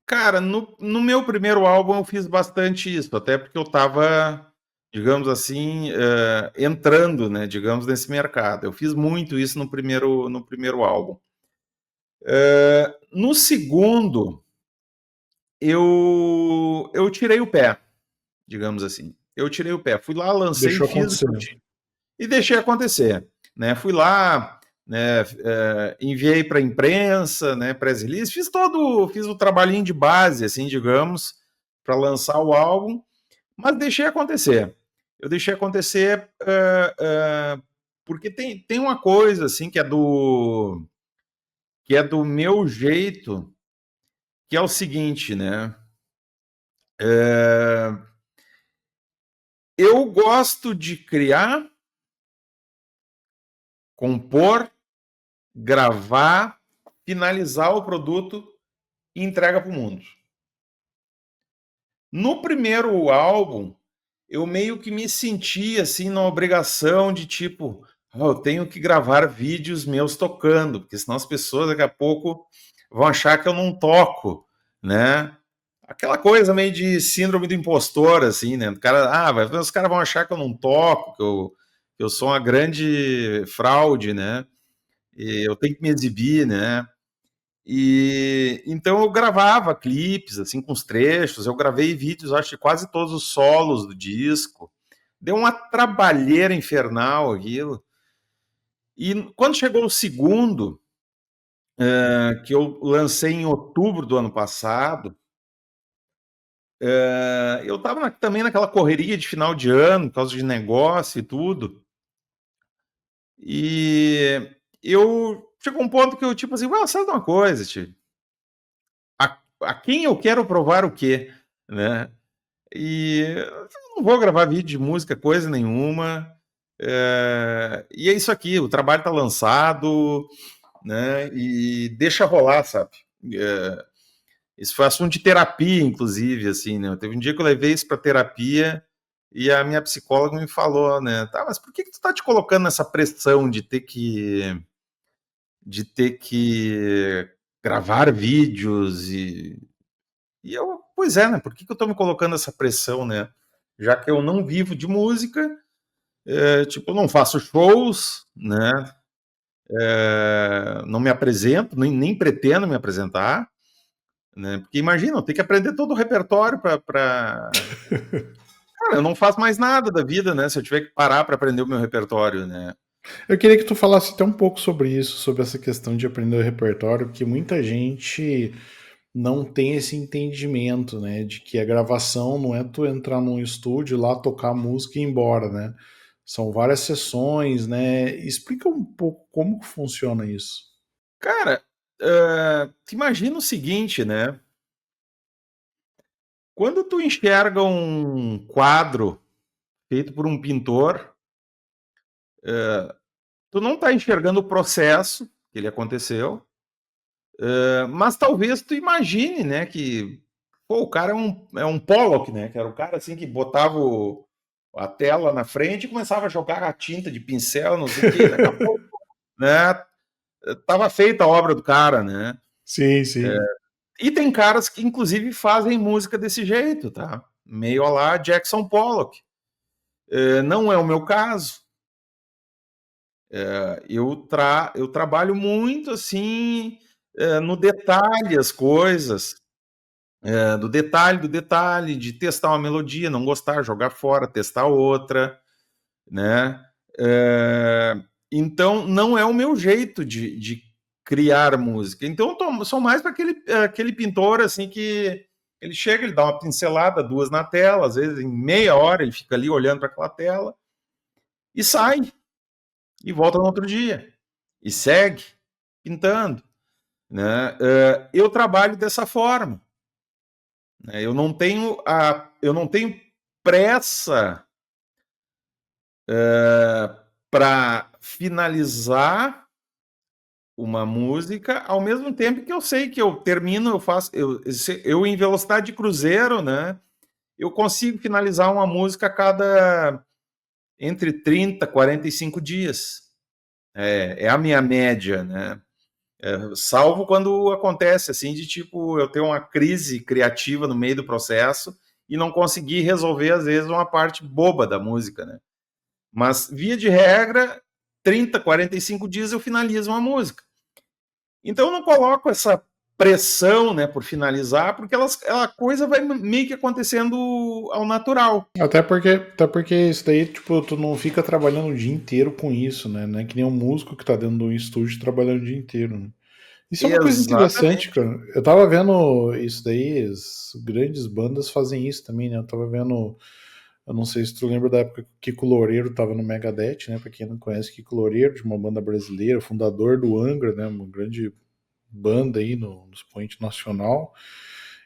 Cara, no meu primeiro álbum eu fiz bastante isso, até porque eu tava digamos assim, entrando, né, digamos, nesse mercado. Eu fiz muito isso no primeiro álbum. No segundo, eu tirei o pé, digamos assim. Eu tirei o pé. Fui lá, lancei, Deixou fiz o que acontecer. eu tinha e deixei acontecer. Né? Fui lá, né, enviei para a imprensa, né, press release, fiz o trabalhinho de base, assim, digamos, para lançar o álbum, mas deixei acontecer. Eu deixei acontecer porque tem uma coisa assim que é do meu jeito, que é o seguinte, né? Eu gosto de criar, compor, gravar, finalizar o produto e entrega para o mundo. No primeiro álbum, eu meio que me senti assim na obrigação de tipo, eu tenho que gravar vídeos meus tocando, porque senão as pessoas daqui a pouco vão achar que eu não toco, né? Aquela coisa meio de síndrome do impostor, assim, né? O cara, os caras vão achar que eu não toco, que eu sou uma grande fraude, né? E eu tenho que me exibir, né? E então eu gravava clipes assim com os trechos, eu gravei vídeos, acho que quase todos os solos do disco. Deu uma trabalheira infernal aquilo. E quando chegou o segundo, que eu lancei em outubro do ano passado, eu estava também naquela correria de final de ano, por causa de negócio e tudo. E eu chegou um ponto que eu, tipo assim, sabe de uma coisa, tio? A quem eu quero provar o quê? Né? E eu não vou gravar vídeo de música, coisa nenhuma. E é isso aqui, o trabalho está lançado, né? E deixa rolar, sabe? Isso foi assunto de terapia, inclusive, assim, né? Teve um dia que eu levei isso para terapia e a minha psicóloga me falou, né? Tá, mas por que tu tá te colocando nessa pressão de ter que gravar vídeos e eu, pois é, né? Por que eu tô me colocando essa pressão, né? Já que eu não vivo de música, tipo, eu não faço shows, né? Não me apresento, nem pretendo me apresentar, né? Porque imagina, eu tenho que aprender todo o repertório para. Cara, eu não faço mais nada da vida, né? Se eu tiver que parar para aprender o meu repertório, né? Eu queria que tu falasse até um pouco sobre isso, sobre essa questão de aprender o repertório, porque muita gente não tem esse entendimento, né, de que a gravação não é tu entrar num estúdio lá tocar música e ir embora, né? São várias sessões, né? Explica um pouco como que funciona isso. Cara, imagina o seguinte, né? Quando tu enxerga um quadro feito por um pintor, tu não está enxergando o processo que ele aconteceu, mas talvez tu imagine, né, que pô, o cara é um Pollock, né, que era o cara assim que botava a tela na frente e começava a jogar a tinta de pincel, não sei o que, daqui a pouco, né, tava feita a obra do cara, né. Sim, sim. E tem caras que inclusive fazem música desse jeito, tá? Meio a lá Jackson Pollock. Não é o meu caso. Eu trabalho muito assim no detalhe as coisas, do detalhe, de testar uma melodia, não gostar, jogar fora, testar outra, né? Então não é o meu jeito de criar música. Então sou mais para aquele pintor assim que ele chega, ele dá uma pincelada, duas na tela, às vezes em meia hora ele fica ali olhando para aquela tela e sai e volta no outro dia e segue pintando, né? Eu trabalho dessa forma, né? Eu não tenho pressa para finalizar uma música, ao mesmo tempo que eu sei que eu termino, eu em velocidade de cruzeiro, né? Eu consigo finalizar uma música a cada entre 30 e 45 dias. É a minha média, né? Salvo quando acontece assim de tipo eu ter uma crise criativa no meio do processo e não conseguir resolver, às vezes, uma parte boba da música, né? Mas, via de regra, 30, 45 dias eu finalizo uma música. Então eu não coloco essa pressão, né, por finalizar, porque a coisa vai meio que acontecendo ao natural. Até porque isso daí, tipo, tu não fica trabalhando o dia inteiro com isso, né? Não é que nem um músico que tá dentro de um estúdio trabalhando o dia inteiro, né? Isso é uma coisa interessante, Exatamente. cara. Eu tava vendo isso daí, as grandes bandas fazem isso também, né? Eu tava vendo, eu não sei se tu lembra da época que o Kiko Loureiro tava no Megadeth, né? Pra quem não conhece, Kiko Loureiro, de uma banda brasileira, fundador do Angra, né? Uma grande banda aí no expoente nacional.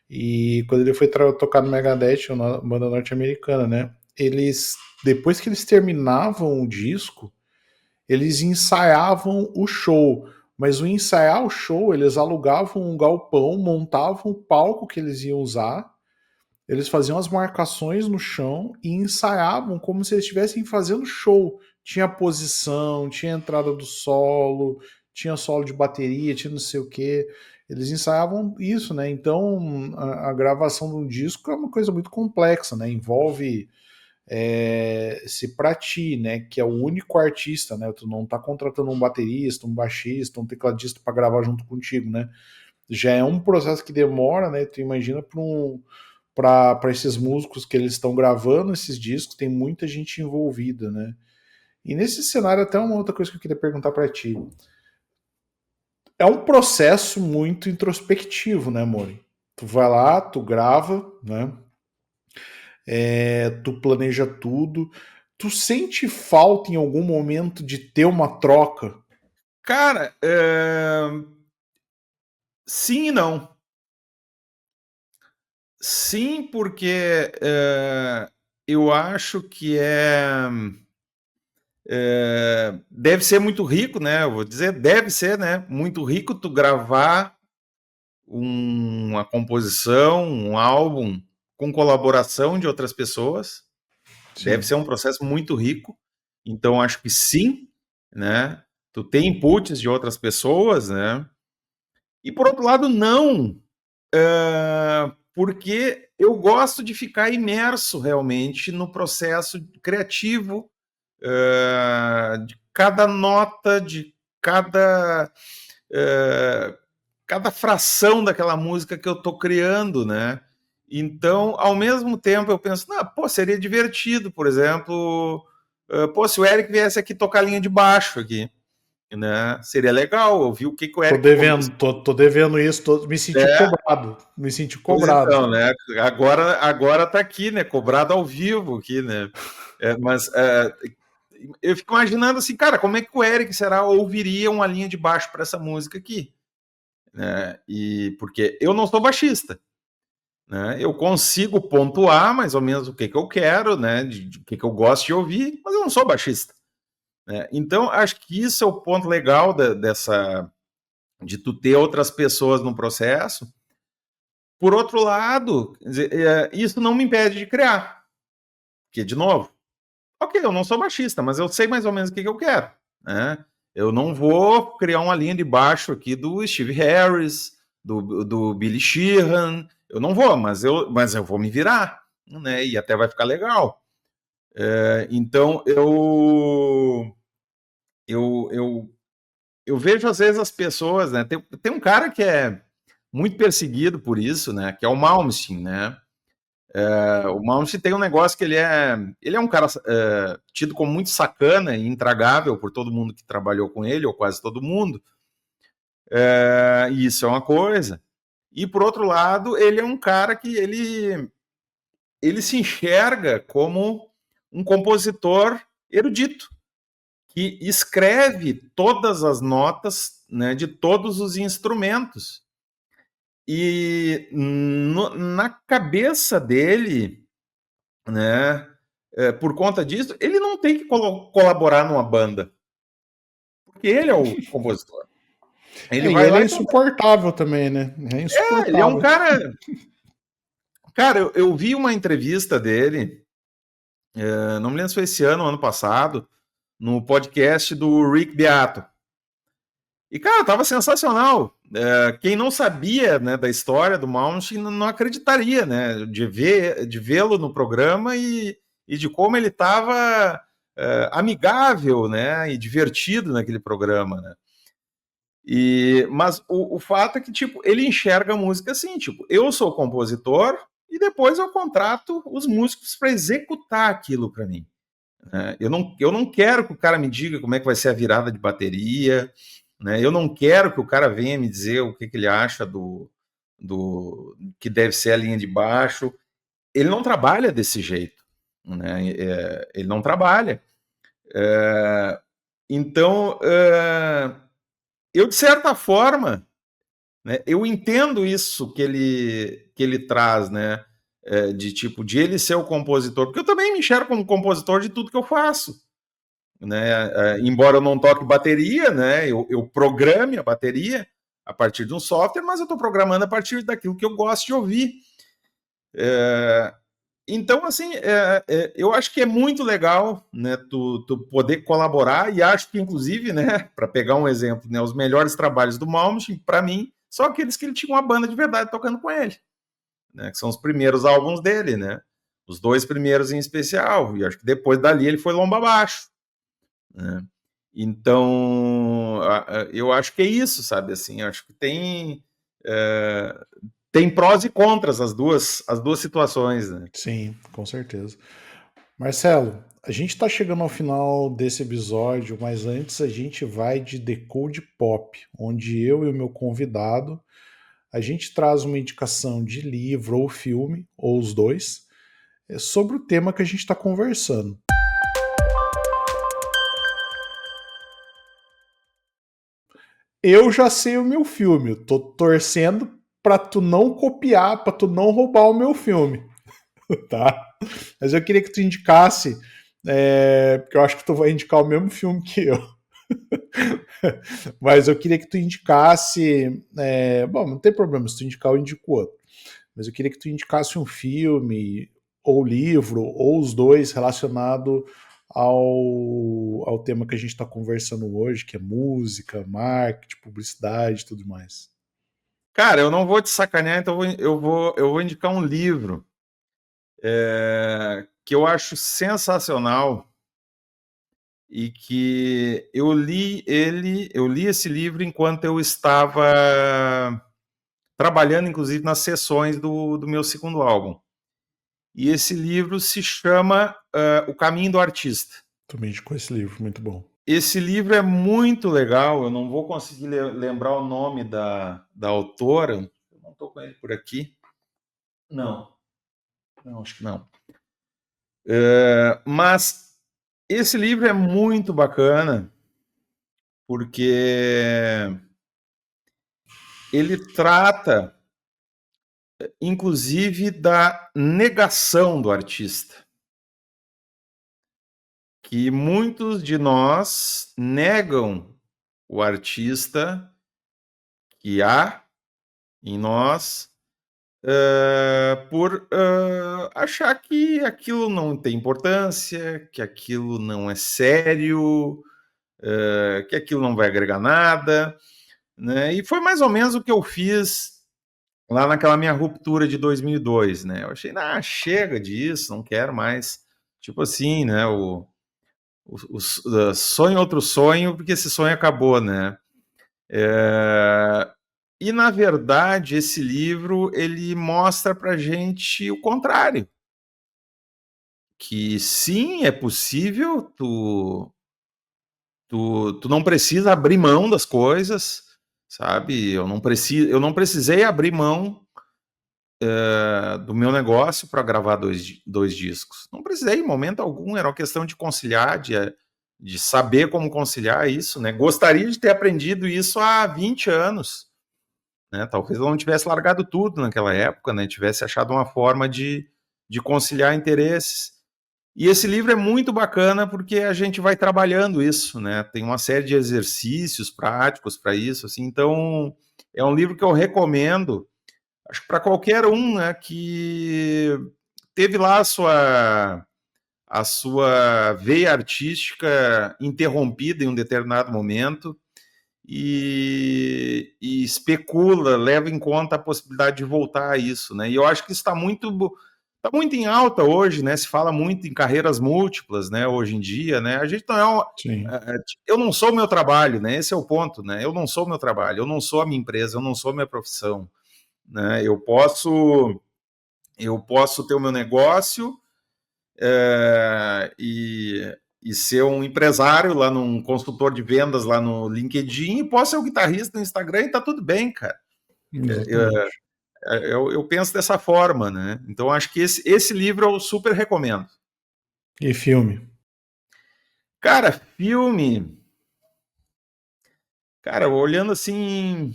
E quando ele foi tocar no Megadeth, uma banda norte-americana, né? Eles, depois que eles terminavam o disco, eles ensaiavam o show. Mas o ensaiar o show, eles alugavam um galpão, montavam o palco que eles iam usar, eles faziam as marcações no chão e ensaiavam como se eles estivessem fazendo show. Tinha posição, tinha entrada do solo, tinha solo de bateria, tinha não sei o que. Eles ensaiavam isso, né? Então a gravação de um disco é uma coisa muito complexa, né? Envolve se pra ti, né, que é o único artista, né, tu não tá contratando um baterista, um baixista, um tecladista para gravar junto contigo, né, já é um processo que demora, né, tu imagina para esses músicos que eles estão gravando esses discos, tem muita gente envolvida, né, e nesse cenário até uma outra coisa que eu queria perguntar para ti, é um processo muito introspectivo, né, Mori? Tu vai lá, tu grava, né, tu planeja tudo. Tu sente falta em algum momento de ter uma troca? Cara, sim e não. Sim, porque eu acho que deve ser muito rico, né? Eu vou dizer, deve ser, né? Muito rico tu gravar uma composição, um álbum com colaboração de outras pessoas. Deve Sim. ser um processo muito rico. Então, acho que sim, né? Tu tem inputs de outras pessoas, né? E por outro lado, não, porque eu gosto de ficar imerso realmente no processo criativo, de cada nota, de cada, cada fração daquela música que eu estou criando, né? Então, ao mesmo tempo, eu penso, não, pô, seria divertido, por exemplo, pô, se o Eric viesse aqui tocar a linha de baixo aqui, né? Seria legal ouvir o que, que o Tô Eric devendo, tô devendo isso, me senti é, cobrado. Me senti pois cobrado. então, né? Agora tá aqui, né? Cobrado ao vivo aqui, né? Mas eu fico imaginando assim, cara, como é que o Eric será ouviria uma linha de baixo para essa música aqui, né? E porque eu não sou baixista, né? Eu consigo pontuar mais ou menos o que eu quero, né? De que eu gosto de ouvir, mas eu não sou baixista, né? Então acho que isso é o ponto legal dessa de tu ter outras pessoas no processo. Por outro lado, isso não me impede de criar. Porque, de novo, ok, eu não sou baixista, mas eu sei mais ou menos o que eu quero. Né? Eu não vou criar uma linha de baixo aqui do Steve Harris, do Billy Sheehan. Eu não vou, mas eu vou me virar. Né? E até vai ficar legal. Então, eu, eu, eu vejo às vezes as pessoas, né? Tem um cara que é muito perseguido por isso, né? Que é o Malmsteen, né? O Malmsteen tem um negócio que ele é um cara tido como muito sacana e intragável por todo mundo que trabalhou com ele, ou quase todo mundo. E isso é uma coisa. E por outro lado, ele é um cara que ele se enxerga como um compositor erudito, que escreve todas as notas, né, de todos os instrumentos. E na cabeça dele, né, por conta disso, ele não tem que colaborar numa banda, porque ele é o compositor. Ele E vai ele lá é e toca. insuportável também, né? É Ele é um insuportável. cara. Cara, eu vi uma entrevista dele, não me lembro se foi esse ano ou ano passado, no podcast do Rick Beato. E, cara, tava sensacional. Quem não sabia, né, da história do Malmsteen não acreditaria, né, de vê-lo no programa e de como ele estava amigável, né, e divertido naquele programa, né. Mas o fato é que, tipo, ele enxerga a música assim, tipo, eu sou compositor e depois eu contrato os músicos para executar aquilo para mim. Né? Eu não quero que o cara me diga como é que vai ser a virada de bateria, né? Eu não quero que o cara venha me dizer o que ele acha do que deve ser a linha de baixo. Ele não trabalha desse jeito, né? Ele não trabalha. Então, eu, de certa forma, né, eu entendo isso que ele traz, né? De tipo, de ele ser o compositor, porque eu também me enxergo como compositor de tudo que eu faço. Né? Embora eu não toque bateria, né? Eu programe a bateria a partir de um software, mas eu estou programando a partir daquilo que eu gosto de ouvir. Então, assim, eu acho que é muito legal, né, tu poder colaborar, e acho que, inclusive, né, para pegar um exemplo, né, os melhores trabalhos do Malmsteen, para mim, são aqueles que ele tinha uma banda de verdade tocando com ele, né, que são os primeiros álbuns dele, né, os 2 primeiros em especial, e acho que depois dali ele foi lomba abaixo, né. Então, eu acho que é isso, sabe, assim, acho que tem prós e contras as duas situações, né. Sim, com certeza. Marcelo, a gente está chegando ao final desse episódio, mas antes a gente vai de Decode Pop, onde eu e o meu convidado a gente traz uma indicação de livro ou filme, ou os dois, sobre o tema que a gente está conversando. Eu já sei o meu filme, eu tô torcendo para tu não copiar, para tu não roubar o meu filme, tá? Mas eu queria que tu indicasse, porque eu acho que tu vai indicar o mesmo filme que eu. Mas eu queria que tu indicasse. Bom, não tem problema, se tu indicar, eu indico outro. Mas eu queria que tu indicasse um filme, ou livro, ou os dois relacionado ao tema que a gente está conversando hoje, que é música, marketing, publicidade e tudo mais. Cara, eu não vou te sacanear, então eu vou indicar um livro que eu acho sensacional e que eu li esse livro enquanto eu estava trabalhando, inclusive, nas sessões do meu segundo álbum. E esse livro se chama O Caminho do Artista. Também indicou esse livro, muito bom. Esse livro é muito legal, eu não vou conseguir lembrar o nome da autora, eu não estou com ele por aqui. Não, acho que não. Mas esse livro é muito bacana, porque ele trata, inclusive, da negação do artista. Que muitos de nós negam o artista que há em nós por achar que aquilo não tem importância, que aquilo não é sério, que aquilo não vai agregar nada, né? E foi mais ou menos o que eu fiz lá naquela minha ruptura de 2002, né? Eu achei, chega disso, não quero mais. Tipo assim, né? Sonho outro sonho, porque esse sonho acabou, né? E, na verdade, esse livro, ele mostra pra gente o contrário. Que sim, é possível, tu não precisa abrir mão das coisas, sabe? Eu não precisei abrir mão do meu negócio para gravar dois discos. Não precisei em momento algum, era uma questão de conciliar, de saber como conciliar isso, né? Gostaria de ter aprendido isso há 20 anos, né? Talvez eu não tivesse largado tudo naquela época, né? Tivesse achado uma forma de conciliar interesses. E esse livro é muito bacana porque a gente vai trabalhando isso, né? Tem uma série de exercícios práticos para isso, assim. Então, é um livro que eu recomendo, acho que para qualquer um, né, que teve lá a sua veia artística interrompida em um determinado momento e especula, leva em conta a possibilidade de voltar a isso, né? E eu acho que isso está muito em alta hoje, né? Se fala muito em carreiras múltiplas, né? Hoje em dia, né? A gente não é eu não sou o meu trabalho, né? Esse é o ponto, né? Eu não sou o meu trabalho, eu não sou a minha empresa, eu não sou a minha profissão, né? Eu posso ter o meu negócio e ser um empresário lá num consultor de vendas lá no LinkedIn, e posso ser um guitarrista no Instagram e tá tudo bem, cara. Eu penso dessa forma, né? Então acho que esse livro eu super recomendo. E filme? Cara, filme. Cara, olhando assim,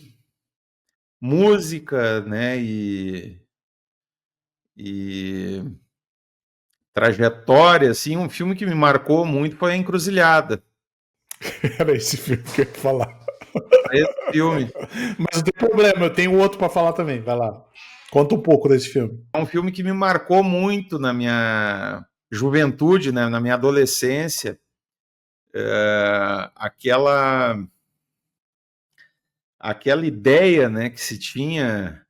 música, né? E trajetória, assim, um filme que me marcou muito foi A Encruzilhada. Era esse filme que eu ia falar. Esse filme. Mas não tem problema, eu tenho outro para falar também. Vai lá. Conta um pouco desse filme. É um filme que me marcou muito na minha juventude, né, na minha adolescência. Aquela ideia, né, que se tinha.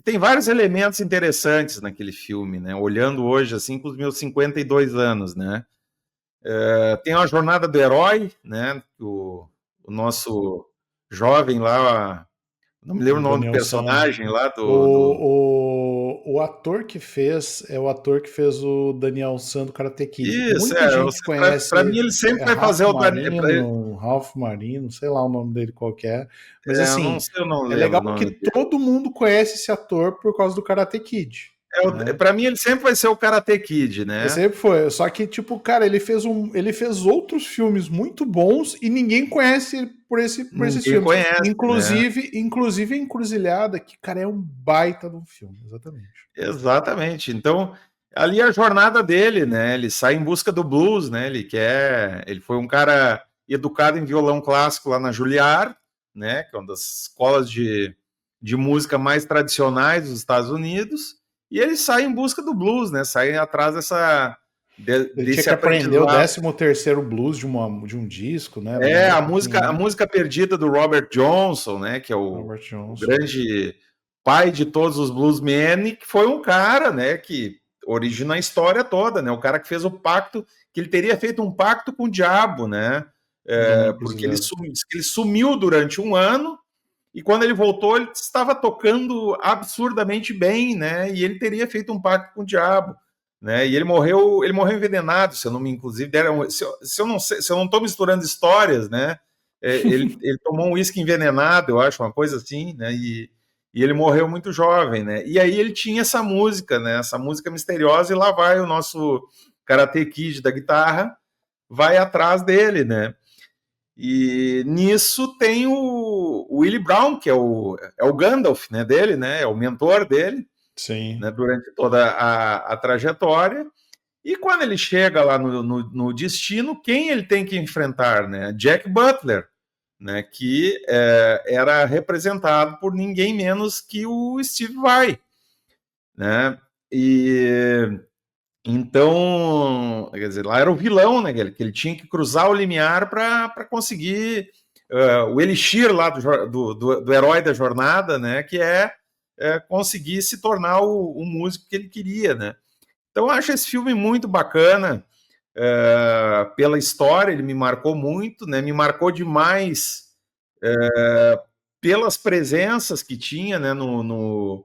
Tem vários elementos interessantes naquele filme, né? Olhando hoje, assim, com os meus 52 anos, né? Tem a jornada do herói, né? O nosso jovem lá, não me lembro o nome do Daniel San. personagem lá O ator que fez é o ator que fez o Daniel San do Karate Kid. Isso, Muita gente conhece, para mim ele sempre vai fazer Ralph Marino, sei lá o nome dele qualquer. Mas eu não assim, sei, eu não é lembro legal o porque nome dele. todo mundo conhece esse ator por causa do Karate Kid. Né? Para mim ele sempre vai ser o Karate Kid, né? Ele sempre foi. Só que, tipo, cara, ele fez outros filmes muito bons e ninguém conhece ele por esses Ninguém filmes. conhece, né? Inclusive a Encruzilhada, que, cara, é um baita de um filme, exatamente. Exatamente. Então, ali a jornada dele, né? Ele sai em busca do blues, né? Ele foi um cara educado em violão clássico lá na Juilliard, né? Que é uma das escolas de música mais tradicionais dos Estados Unidos. E ele sai em busca do blues, né? Sai atrás Ele tinha desse que aprender o aprendizado. 13º blues de um disco, né? A música perdida do Robert Johnson, né? Que é o grande pai de todos os bluesmen, que foi um cara, né? Que origina a história toda, né? O cara que fez o pacto, que ele teria feito um pacto com o diabo, né? Porque ele sumiu durante um ano e quando ele voltou ele estava tocando absurdamente bem, né? E ele teria feito um pacto com o diabo. Né? E ele morreu envenenado, se eu não me inclusive se eu não estou misturando histórias, né? Ele tomou um uísque envenenado, eu acho, uma coisa assim, né? E ele morreu muito jovem, né? E aí ele tinha essa música, né? Essa música misteriosa, e lá vai o nosso Karate Kid da guitarra, vai atrás dele, né? E nisso tem o Willie Brown, que é o Gandalf, né, dele, né? É o mentor dele. Sim. Né, durante toda a trajetória. E quando ele chega lá no destino, quem ele tem que enfrentar? Né? Jack Butler, né, que era representado por ninguém menos que o Steve Vai. Né? E então, quer dizer, lá era o vilão, né, que ele tinha que cruzar o limiar para conseguir o elixir lá do herói da jornada, né, que conseguir se tornar o músico que ele queria, né? Então eu acho esse filme muito bacana, pela história, ele me marcou muito, né? Me marcou demais pelas presenças que tinha, né, no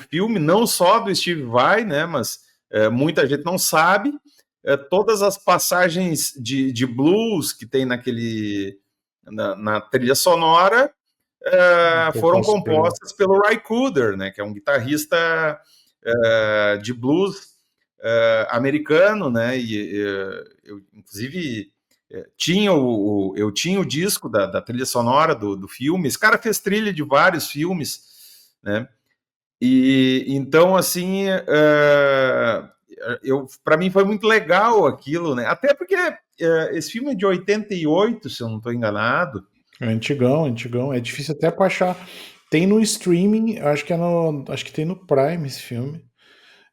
filme, não só do Steve Vai, né, mas muita gente não sabe, todas as passagens de blues que tem na trilha sonora foram compostas pelo Ry Cooder, né, que é um guitarrista de blues americano, né, e eu, inclusive, eu tinha o disco da trilha sonora do filme. Esse cara fez trilha de vários filmes, né, e então, assim, para mim foi muito legal aquilo, né, até porque esse filme é de 88, se eu não estou enganado. É antigão. É difícil até pra achar. Tem no streaming, acho que tem no Prime esse filme.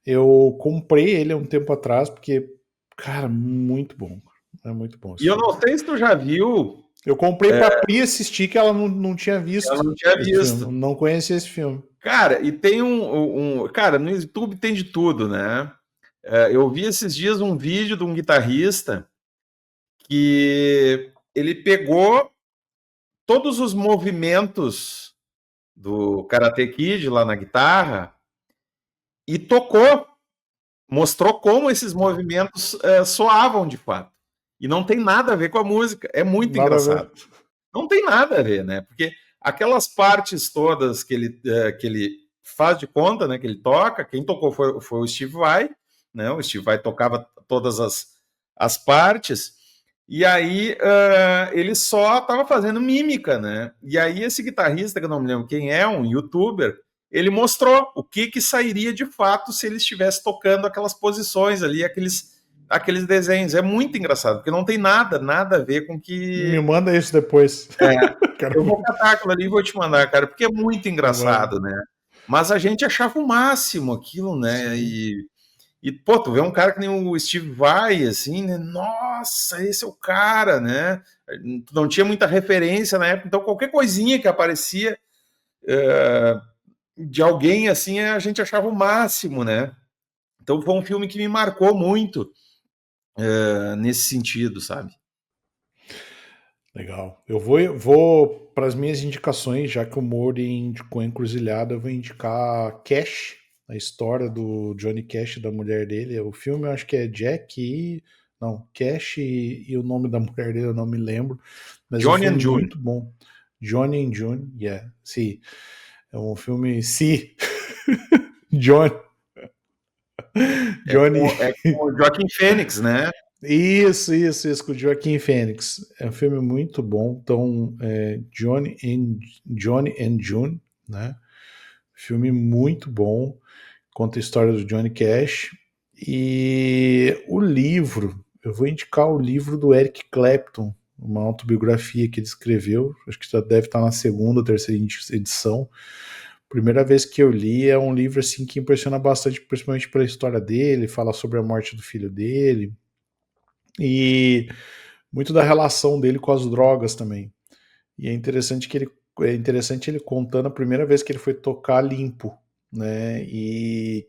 Eu comprei ele há um tempo atrás, porque, cara, muito bom. É muito bom. E eu não sei se tu já viu Eu comprei pra Pri assistir, que ela não tinha visto Ela não tinha esse visto. filme. Não conhecia esse filme. Cara, e tem Cara, no YouTube tem de tudo, né? Eu vi esses dias um vídeo de um guitarrista que ele pegou todos os movimentos do Karate Kid lá na guitarra e tocou, mostrou como esses movimentos soavam de fato. E não tem nada a ver com a música. É muito Nada a ver. engraçado. Não tem nada a ver, né? Porque aquelas partes todas que ele faz de conta, né? Que ele toca, quem tocou foi o Steve Vai, né? O Steve Vai tocava todas as partes, e aí ele só estava fazendo mímica, né? E aí esse guitarrista, que eu não me lembro quem é, um youtuber, ele mostrou o que sairia de fato se ele estivesse tocando aquelas posições ali, aqueles desenhos. É muito engraçado, porque não tem nada a ver com que... Me manda isso depois. Eu vou catar aquilo ali e vou te mandar, cara, porque é muito engraçado, né? Mas a gente achava o máximo aquilo, né? Pô, tu vê um cara que nem o Steve Vai, assim, né? Nossa, esse é o cara, né? Não tinha muita referência na época, então qualquer coisinha que aparecia de alguém, assim, a gente achava o máximo, né? Então foi um filme que me marcou muito nesse sentido, sabe? Legal. Eu vou para as minhas indicações, já que o Mori indicou Encruzilhada, eu vou indicar Cash, a história do Johnny Cash e da mulher dele. O filme eu acho que é Jack e... Não, Cash e o nome da mulher dele eu não me lembro, mas é um Johnny and filme June. muito bom. Johnny and June, yeah, sim. É um filme, sim. Johnny. É com o Joaquin Phoenix, né? Isso, com o Joaquin Phoenix. É um filme muito bom. Então, Johnny and June, né? Filme muito bom. Conta a história do Johnny Cash. E o livro, eu vou indicar o livro do Eric Clapton, uma autobiografia que ele escreveu. Acho que já deve estar na segunda ou terceira edição. Primeira vez que eu li, é um livro assim que impressiona bastante, principalmente pela história dele, fala sobre a morte do filho dele e muito da relação dele com as drogas também. E é interessante ele contando a primeira vez que ele foi tocar limpo, né? E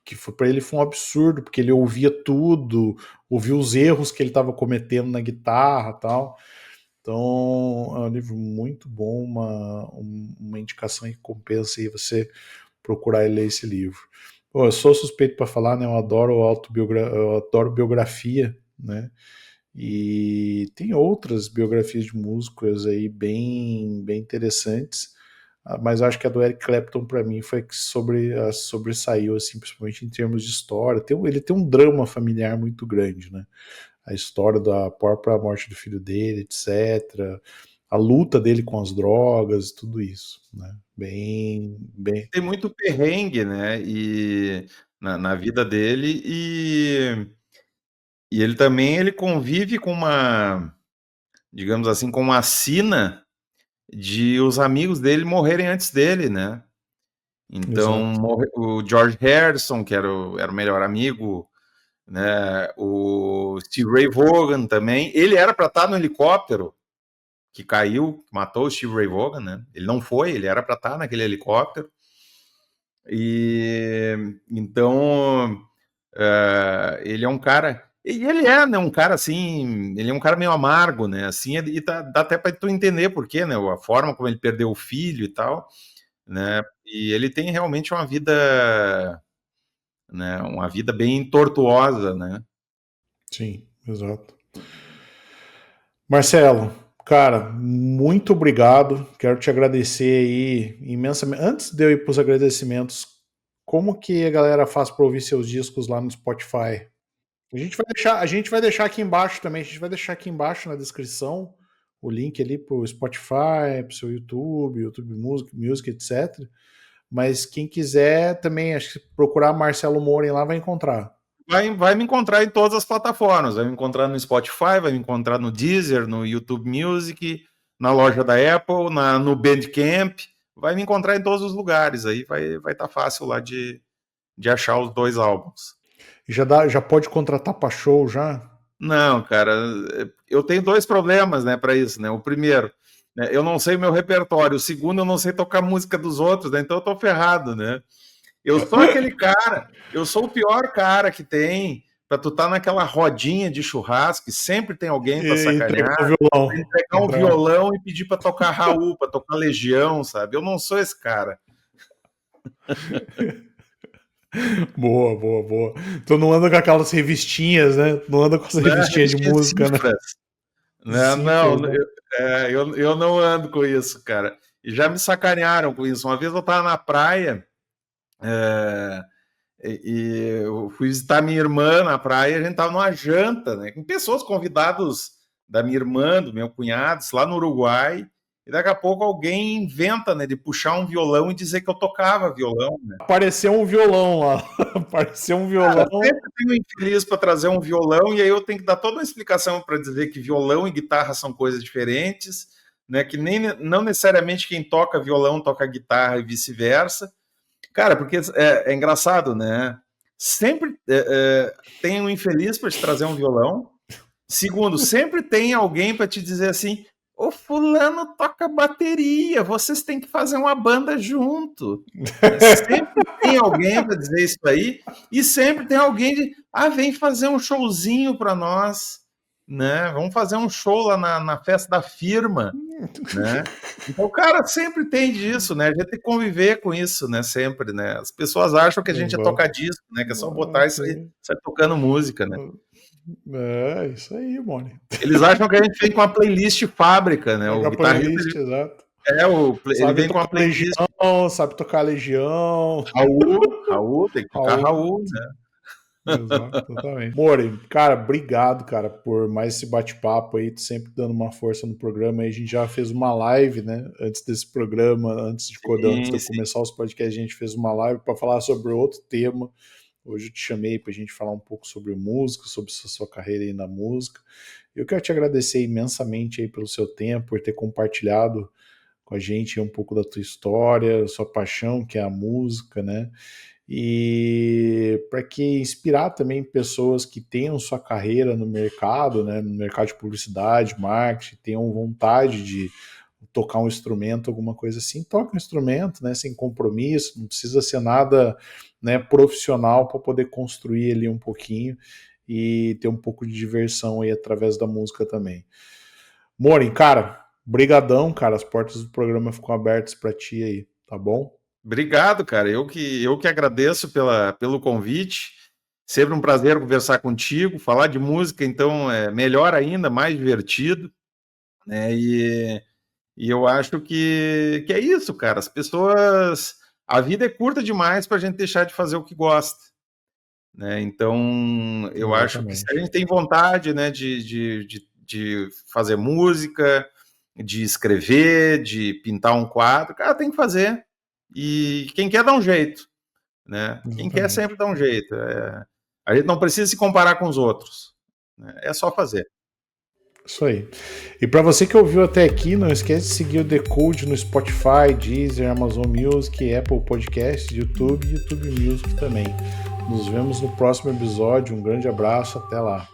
que para ele foi um absurdo, porque ele ouvia tudo, ouvia os erros que ele estava cometendo na guitarra, tal. Então, é um livro muito bom, uma indicação que compensa aí você procurar e ler esse livro. Pô, eu sou suspeito para falar, né? Eu adoro biografia, né? E tem outras biografias de músicos aí bem interessantes, mas acho que a do Eric Clapton para mim foi que sobressaiu, assim, principalmente em termos de história. Ele tem um drama familiar muito grande, né? A história da própria morte do filho dele, etc. A luta dele com as drogas, tudo isso, né? Bem. Tem muito perrengue, né? E na vida dele e ele também ele convive com uma, digamos assim, com uma sina de os amigos dele morrerem antes dele, né? Então, Exato. o George Harrison, que era o melhor amigo, né? O Steve Ray Vaughan também. Ele era para estar no helicóptero que caiu, que matou o Steve Ray Vaughan, né? Ele não foi, ele era para estar naquele helicóptero. E então ele é um cara. E ele é, né, um cara assim, ele é um cara meio amargo, né? Assim, e dá até para tu entender por quê, né? A forma como ele perdeu o filho e tal, né? E ele tem realmente uma vida, né? Uma vida bem tortuosa, né? Sim, exato. Marcelo, cara, muito obrigado. Quero te agradecer aí imensamente. Antes de eu ir para os agradecimentos, como que a galera faz para ouvir seus discos lá no Spotify? A gente vai deixar aqui embaixo também. A gente vai deixar aqui embaixo na descrição o link ali para o Spotify, para o seu YouTube Music, etc. Mas quem quiser também, acho que procurar Marcelo Moura lá vai encontrar. Vai me encontrar em todas as plataformas. Vai me encontrar no Spotify, vai me encontrar no Deezer, no YouTube Music, na loja da Apple, no Bandcamp. Vai me encontrar em todos os lugares. Aí vai estar fácil lá de achar os dois álbuns. Já pode contratar para show já? Não, cara, eu tenho dois problemas, né, para isso, né? O primeiro, né, eu não sei meu repertório. O segundo, eu não sei tocar música dos outros, né? Então eu tô ferrado, né? Eu sou aquele cara, eu sou o pior cara que tem para tu tá naquela rodinha de churrasco, e sempre tem alguém para E entregar sacanear, o violão. pegar um violão e pedir para tocar Raul, para tocar Legião, sabe? Eu não sou esse cara. Boa, boa, boa. Tu não anda com aquelas revistinhas, né? Não anda com essa revistinha de Revistinha música, né? cifras. Né? Cifras, Não, né? eu não ando com isso, cara. E já me sacanearam com isso. Uma vez eu tava na praia, é, e eu fui visitar minha irmã na praia, a gente tava numa janta, né? Com pessoas convidados da minha irmã, do meu cunhado, lá no Uruguai. E daqui a pouco alguém inventa, né, de puxar um violão e dizer que eu tocava violão, né? Apareceu um violão lá. Apareceu um violão. Sempre tem um infeliz para trazer um violão, e aí eu tenho que dar toda uma explicação para dizer que violão e guitarra são coisas diferentes, né? Que nem, não necessariamente quem toca violão toca guitarra e vice-versa. Cara, porque é engraçado, né? Sempre tem um infeliz para te trazer um violão. Segundo, sempre tem alguém para te dizer assim: o fulano toca bateria, vocês têm que fazer uma banda junto. Sempre tem alguém para dizer isso aí, e sempre tem alguém de, vem fazer um showzinho para nós, né? Vamos fazer um show lá na festa da firma, né? Então, o cara sempre tem disso, né? A gente tem que conviver com isso, né? Sempre, né? As pessoas acham que a gente é tocar disco, né? Que é só botar isso aí, sair tocando música, né? É, isso aí, Mone. Eles acham que a gente vem com uma playlist fábrica, né? O guitarrista, playlist, exato. ele vem com uma playlist. Legião, sabe tocar Legião. Raul, tem que tocar Raul, né? Exatamente. More, cara, obrigado, cara, por mais esse bate-papo aí, tu sempre dando uma força no programa. Aí a gente já fez uma live, né, antes desse programa, antes de começar os podcasts, a gente fez uma live para falar sobre outro tema. Hoje eu te chamei para a gente falar um pouco sobre música, sobre a sua carreira aí na música. Eu quero te agradecer imensamente aí pelo seu tempo, por ter compartilhado com a gente um pouco da tua história, sua paixão, que é a música, né? E para que inspirar também pessoas que tenham sua carreira no mercado, né, no mercado de publicidade, marketing, tenham vontade de tocar um instrumento, alguma coisa assim, toca um instrumento, né, sem compromisso, não precisa ser nada, né, profissional para poder construir ali um pouquinho e ter um pouco de diversão aí através da música também. Morin, cara, brigadão, cara, as portas do programa ficam abertas para ti aí, tá bom? Obrigado, cara. Eu que agradeço pelo convite. Sempre um prazer conversar contigo, falar de música, então é melhor ainda, mais divertido, né? E eu acho que é isso, cara. As pessoas, a vida é curta demais para a gente deixar de fazer o que gosta, né? Então eu acho que se a gente tem vontade, né, de fazer música, de escrever, de pintar um quadro, cara, tem que fazer. E quem quer dá um jeito, né? Exatamente. Quem quer sempre dá um jeito. A gente não precisa se comparar com os outros, né? É só fazer. Isso aí. E para você que ouviu até aqui, não esquece de seguir o Decode no Spotify, Deezer, Amazon Music, Apple Podcasts, YouTube e YouTube Music também. Nos vemos no próximo episódio. Um grande abraço, até lá.